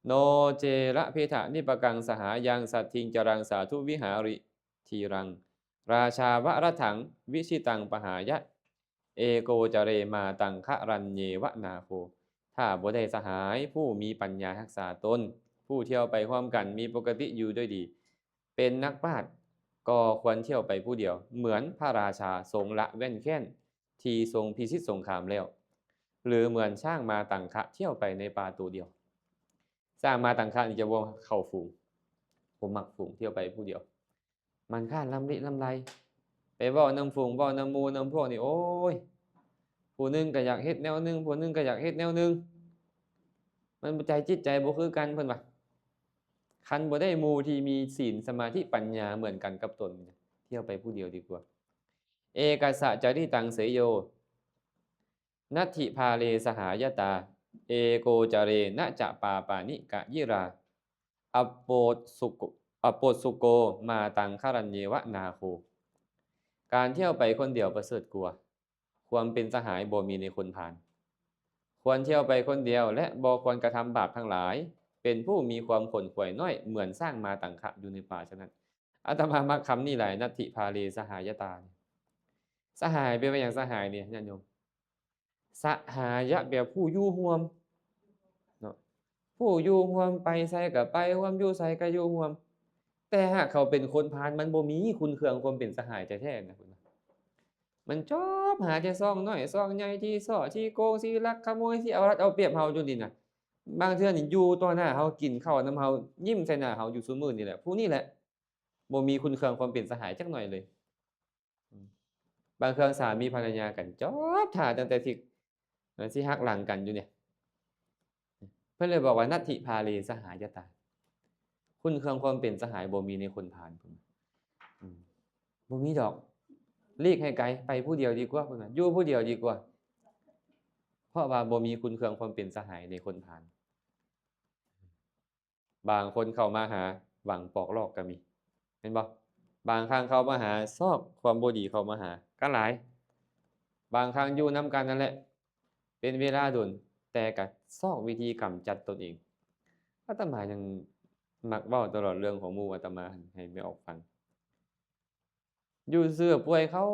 โนเจระเพทะนิปกังสหายังสัตถิงจรังสาธุวิหาริทีรังราชาวรถังวิชิตังปหายะเอโกจเรมาตังคะรันเยวนาโคถ้าบ่ได้สหายผู้มีปัญญารักษาตนผู้เที่ยวไปพร้อมกันมีปกติอยู่ด้วยดีเป็นนักปราชญ์ก็ควรเที่ยวไปผู้เดียวเหมือนพระราชาทรงละแว่นแค้นที่ทรงพิชิตสงครามแล้วหรือเหมือนช้างมาตังคะเที่ยวไปในป่าตัวเดียวสร้างมาตังคะนี่จะบ่เข้าฝูงผมมักฝูงเที่ยวไปผู้เดียวมันค้านลำลิลำไรไปเว้านำฝูงเว้านำหมู่นำพวกนี่โอ้ยผู้หนึงก็อยากเฮ็ดแนวหนึงผู้หนึงก็อยากเฮ็ดแนวหนึงมันใจจิตใจบ่คือกันเพิ่นว่าคันบ่ได้หมู่ที่มีศีลสมาธิปัญญาเหมือนกันกับตนเที่ยวไปผู้เดียวดีกว่าเอกัสสะจริตังเสยโยนัตถิพาเลสหายตาเอโกจเรนะจะปาปานิกะยิราอปโปสุโกมาตังครัญเยวนาโค การเที่ยวไปคนเดียวประเสริฐกว่าความเป็นสหายบ่มีในคนพาลควรเที่ยวไปคนเดียวและบ่ควรกระทำบาปทั้งหลายเป็นผู้มีความขนขวยน้อยเหมือนสร้างมาตังคะอยู่ในป่าฉะนั้นอาตมามักคำนี้หลายนัตถิพาเลสหายตาสหายเป็นว่าอย่างสหายเนี่ยญาติโยมสหายะแปลผู้อยู่ร่วมเนาะผู้อยู่ร่วมไปไสก็ไปร่วมอยู่ไสก็อยู่ร่วมแต่หากเขาเป็นคนพาลมันบ่มีคุณเครื่องความเป็นสหายแท้ๆนะพุ่นน่ะมันชอบหาแต่ซองน้อยซองใหญ่ที่ซ้อที่โกงที่ลักขโมยที่เอารัดเอาเปรียบเฮาอยู่นี่น่ะบางเทื่อนี่อยู่ต่อหน้าเฮากินข้าวนำเฮายิ้มใส่หน้าเฮาอยู่ซุมื้อนี่แหละผู้นี้แหละบ่มีคุณเครื่องความเป็นสหายจักหน่อยเลยอืมบางเทื่อสามีภรรยากันจอบท่าตั้งแต่ที่สิหักหลังกันอยู่เนี่ยเพิ่นเลยบอกว่านัตถิพาเลสหายตาคุณเครื่องความเป็นสหายบ่มีในคนพาลพุ่นอืมบ่มีดอก หลีกให้ไกลไปผู้เดียวดีกว่าพุ่นน่ะอยู่ผู้เดียวดีกว่าเพราะว่าบ่มีคุณเครื่องความเป็นสหายในคนพาลบางคนเข้ามาหาหวังปอกลอกก็มีเห็นบ่บางครั้งเข้ามาหาซอกความบ่ดีเข้ามาหาก็หลายบางครั้งอยู่นำกันนั่นแหละเป็นเวลาโดนแต่ก็ซอกวิธีกำจัดตนเองอาตมายังมักเว้าตลอดเรื่องของหมู่อาตมาให้แม่ออกฟังอยู่ซื่อๆป่วยเข้า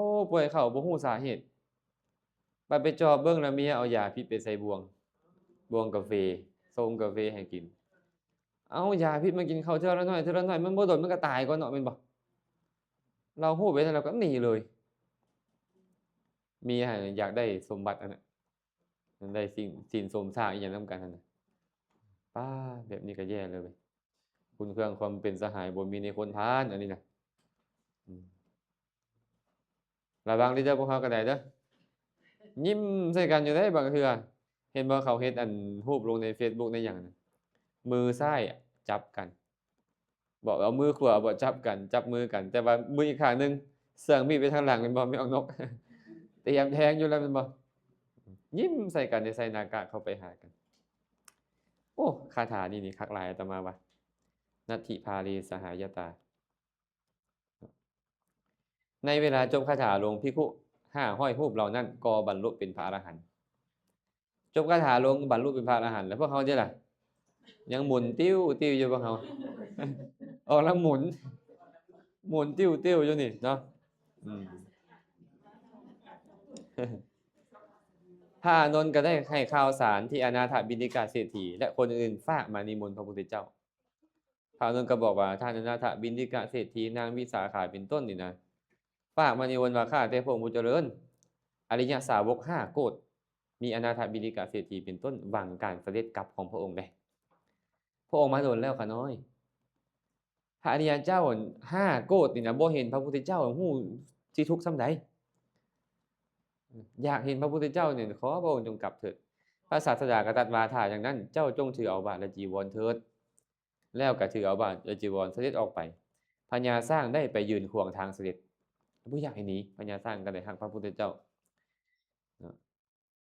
บ่ฮู้สาเหตุบัดไปจอบเบิ่งแล้วเมียเอายาพิษไปใส่บวงกาแฟส่งกาแฟให้กินเอายาพิษมากินเข้าเทื่อละน้อยมันบ่โดนมันก็ตายก่อนเนาะแม่นบ่เราฮู้ไปแล้วเราก็หนีเลยเมียหั้นอยากได้สมบัติอันน่ะอยากได้สินสมทรัพย์อิหยังนำกันนั่นน่ะป๊าแบบนี้ก็แย่เลยเว้ยคุณเครื่องความเป็นสหายบ่มีในคนพาลอันนี้น่ะอืมระวังเด้อเด้อพวกเราก็ได้เด้อ ยิ้มใส่กันอยู่ได้บางเทื่อเห็นบ่เขาเฮ็ดอันรูปลงในเฟซบุ๊กในหยังน่ะมือซ้ายอะจับกันบอกเอามือขวาบ่จับกันจับมือกันแต่ว่ามืออีกข้างหนึ่งเสื่องมีดไปทางหลังแม่นบ่ไม่เอานกเตรียมแทงอยู่แล้วแม่นบ่ยิ้มใส่กันได้ใส่หน้ากากเข้าไปหากันโอ้คาถานี่คักหลายอาตมาว่านัตถิพาลีสหายตาในเวลาจบคาถาลงภิกขุห้าห้อยรูปเหล่านั้นก็บรรลุเป็นพระอรหันต์จบคาถาลงบรรลุเป็นพระอรหันต์แล้วพวกเขาเด้ล่ะยังหมุนติ้วอยู่พวกเขาออกแล้วหมุนติ้วอยู่นี่เนาะอืม พระอานนท์ก็ได้ให้ข่าวสารที่อนาถบิณฑิกาเศรษฐีและคนอื่นๆฝากมานิมนต์พระพุทธเจ้าพระอานนท์ก็บอกว่าท่านอนาถบิณฑิกาเศรษฐีนางวิสาขาเป็นต้นนี่นะฝากมานิมนต์ว่าข้าแต่พระองค์ผู้เจริญอริยสาวก5โกฏมีอนาถบิณฑิกาเศรษฐีเป็นต้นหวังการเสด็จกลับของพระองค์ได้พระองค์มาโดนแล้วขาน้อยพระอริยเจ้า5โกฏนี่นะบ่เห็นพระพุทธเจ้าฮู้สิทุกข์ส่ำใดอยากเห็นพระพุทธเจ้าเนี่ยขอพระองค์จงกลับเถิดพระศาสดาก็ตรัสว่าถ้าอย่างนั้นเจ้าจงถือเอาบาตรและจีวรเถิดแล้วก็ถือเอาบาตรและจีวรเสด็จออกไปพญาสร้างได้ไปยืนขวางทางเสด็จบ่อยากให้หนีพญาสร้างก็ได้ฮักพระพุทธเจ้าเนาะ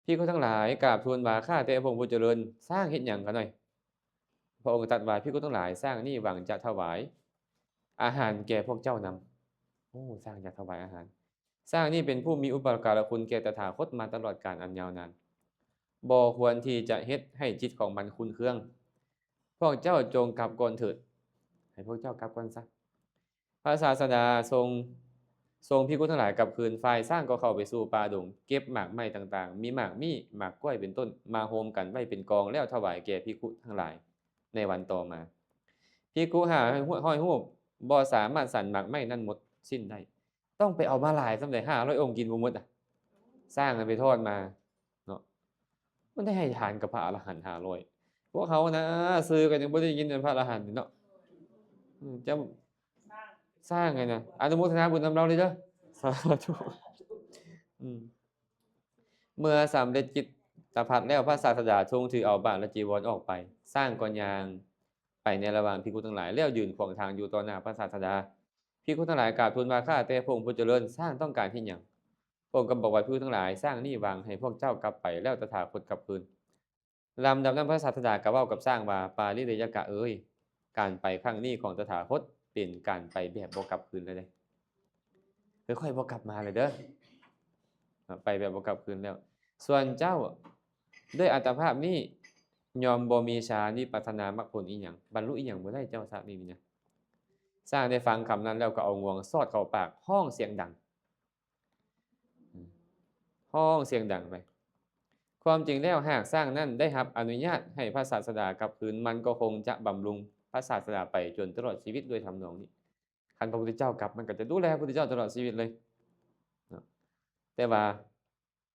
ภิกษุทั้งหลายกราบทูลว่าข้าแต่พระองค์ผู้เจริญสร้างเฮ็ดหยังกันหน่อยพระองค์ตรัสว่าภิกษุทั้งหลายสร้างนี่หวังจะถวายอาหารแก่พวกเจ้านำโอ้สร้างอยากถวายอาหารสร้างนี่เป็นผู้มีอุปการะคุณแก่ตถาคตมาตลอดกาลอันยาวนานบ่ควรที่จะเฮ็ดให้จิตของมันคุ้นเครื่องพวกเจ้าจงกลับก่อนเถิดให้พวกเจ้ากลับก่อนซะพระศาสดาทรงภิกษุทั้งหลายกลับคืนฝ่ายสร้างก็เข้าไปสู่ป่าดงเก็บหมากไม้ต่างๆมีหมากมี่หมากกล้วยเป็นต้นมาโฮมกันไว้เป็นกองแล้วถวายแก่ภิกษุทั้งหลายในวันต่อมาภิกษุหาห้อยหูปบ่สามารถสั่นหมากไม้นั้นหมดสิ้นได้ต้องไปเอามาหลายสำเร็จ500องค์กินบ่หมดอ่ะสร้างกันไปทอดมาเนาะมันได้ให้ทานกับพระอรหันต์500พวกเขานะซื้อกันยังบ่ได้กินพระอรหันต์เนาะจะสร้างไงนะอนุโมทนาบุญนำเราเลยเด้อสาธุเมื่อสำเร็จกิจตภัตแล้วพระศาสดาทรงถือเอาบาตรและจีวรออกไปสร้างกรยางไปในระหว่างภิกษุทั้งหลายแล้วยืนขวางทางอยู่ต่อหน้าพระศาสดาภิกษุทั้งหลายกราบทูลว่าข้าแต่พระองค์ผู้เจริญสร้างต้องการที่หยังพระองค์ก็บอกว่าภิกษุทั้งหลายสร้างนี่วางให้พวกเจ้ากลับไปแล้วตถาคตกลับคืนลำดับนั้นพระศาสดาก็เว้ากับสร้างว่าปาลิเดยกะเอ้ยการไปครั้งนี้ของตถาคตเป็นการไปแบบบ่กลับคืนเลยเด้ ค่อยบ่กลับมาเลยเด้อไปแบบบ่กลับคืนแล้ว ส่วนเจ้าด้วยอัตภาพนี้ยอมบ่มีฌานวิปัสสนามรรคผลอีหยังบรรลุอีหยังบ่ได้เจ้าทราบนี่นะสร้างได้ฟังคำนั้นแล้วก็เอางวงสอดเข้าปากห้องเสียงดังห้องเสียงดังไปความจริงแล้วหากสร้างนั้นได้รับอนุญาตให้พระศาสดากลับคืนมันก็คงจะบำรุงพระศาสดาไปจนตลอดชีวิตด้วยทำนองนี้คันพระพุทธเจ้ากลับมันก็จะดูแลพระพุทธเจ้าตลอดชีวิตเลยแต่ว่า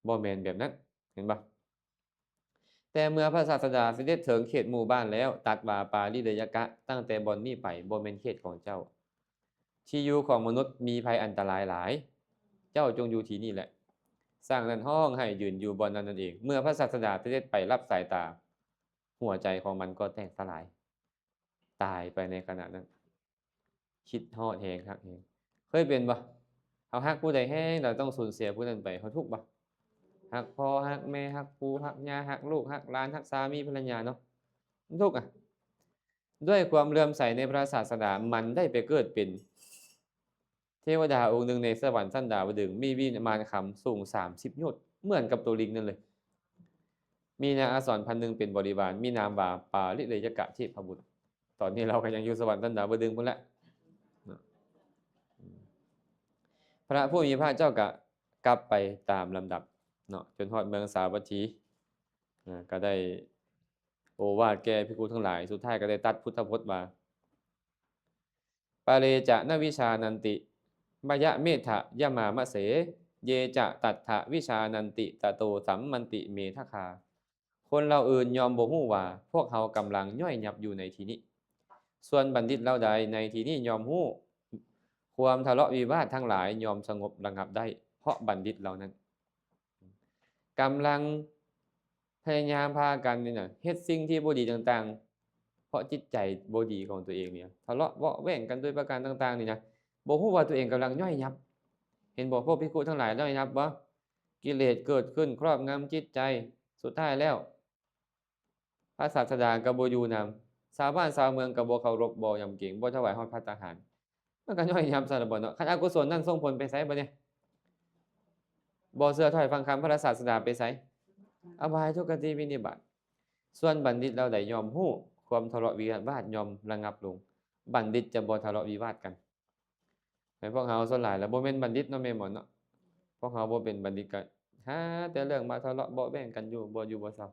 บ่แม่นแบบนั้นเห็นบ่แต่เมื่อพระศาสดาเสด็จถึงเขตหมู่บ้านแล้วตัดว่าปาริเดยกะตั้งแต่บ่อนนี้ไปบ่แม่นเขตของเจ้าที่อยู่ของมนุษย์มีภัยอันตรายหลายเจ้าจงอยู่ที่นี่แหละสร้างนั้นห้องให้ยืนอยู่บนนั้นนั่นเองเมื่อพระศาสดาเสด็จไปรับสายตาหัวใจของมันก็แตกสลายตายไปในขณะนั้นคิดฮอดแฮงคักแฮงเคยเป็นบ่เฮาฮักผู้ใดแฮงเราต้องสูญเสียผู้นั้นไปเฮาทุกข์บ่ฮักพ่อฮักแม่ฮักปู่ฮักย่าฮักลูกฮักหลานฮักสามีภรรยาเนาะมันทุกข์อะด้วยความเลื่อมใสในพระศาสดามันได้ไปเกิดเป็นเทวดาองค์หนึ่งในสวรรค์ชั้นดาวดึงส์มีวิมานคำสูง30โยชน์เหมือนกับตัวลิงนั่นเลยมีนางอักษรพันหนึ่งเป็นบริวารมีนามว่าปาริเดยกะเทพบุตรตอนนี้เราก็ยังอยู่สวรรค์ชั้นดาวดึงส์พุ่นแหละพระผู้มีพระเจ้าก็กลับไปตามลำดับเนาะจนฮอดเมืองสาวัตถีก็ได้โอวาทแก่ภิกษุทั้งหลายสุดท้ายก็ได้ตัดพุทธพจน์ว่าปาเรจะนวิชานันติมยะเมธะยะมามะเสเยจะตัตถะวิชานันติตะโตสัมมันติเมทคาคนเราอื่นยอมบ่ฮู้ว่าพวกเขากำลังย่อยยับอยู่ในที่นี้ส่วนบัณฑิตเหล่าใดในที่นี้ยอมฮู้ความทะเลาะวิวาททั้งหลายยอมสงบระงับได้เพราะบัณฑิตเหล่านั้นกำลังพยายามพากันนี่น่ะเฮ็ดสิ่งที่บ่ดีต่างๆเพราะจิตใจบ่ดีของตัวเองเนี่ยทะเลาะเบาะแว้งกันด้วยประการต่างๆนี่นะบ่ฮู้ว่าตัวเองกำลังย่อยยับเห็นบ่พวกภิกษุทั้งหลายย่อยยับบ่กิเลสเกิดขึ้นครอบงำจิตใจสุดท้ายแล้วพระศาสดาก็บ่อยู่นำชาวบ้านชาวเมืองก็บ่เคารพบ่ยำเกรงบ่ถวายฮอดภัตตาหารมันก็ย่อยยับซะแล้วบ่เนาะคันอกุศลนั้นส่งผลไปไสบัดนี้บ่เชื่อถ้อยฟังคำพระศาสดาไปไสอบายทุกขติวินิบาตส่วนบัณฑิตเหล่าใดยอมฮู้ความทะเลาะวิวาทยอมระงับลงบัณฑิตจะบ่ทะเลาะวิวาทกันให้พวกเฮาส่วนหลายแล้วบ่แม่นบัณฑิตเนาะแม่นบ่เนาะพวกเฮาบ่เป็นบัณฑิตก็หาแต่เรื่องมาทะเลาะเบาะแว้งกันอยู่บ่เซา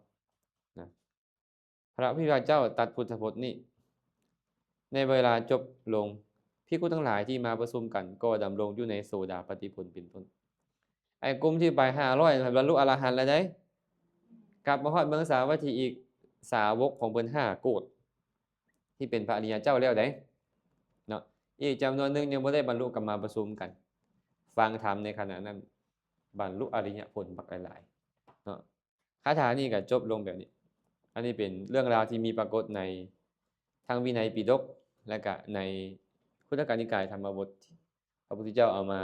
นะพระผู้มีพระเจ้าตรัสพุทธพจน์นี้ในเวลาจบลงภิกษุทั้งหลายที่มาประชุมกันก็ดำรงอยู่ในโสดาปัตติผลเป็นต้นไอ้กลุ่มที่ไป500บรรลุอรหันต์แล้วได้กลับมาฮอดเมืองสาวัตถีอีกสาวกของเพิ่น5โกฏที่เป็นพระอริยเจ้าแล้วได้เนาะอีกจำนวนหนึ่งยังบ่ได้บรรลุกลับมาประชุมกันฟังธรรมในขณะนั้นบรรลุอริยผลบักหลายๆเนาะคาถานี้ก็จบลงแบบนี้อันนี้เป็นเรื่องราวที่มีปรากฏในทางวินัยปิฎกและก็ในพุทธกานิกายธรรมบทพระพุทธเจ้าเอามา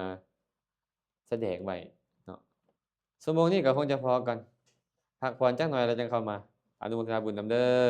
แสดงไว้เนาะชั่วโมงนี้ก็คงจะพอกันพักผ่อนจักหน่อยแล้วจังเข้ามาอนุโมทนาบุญนำเด้อ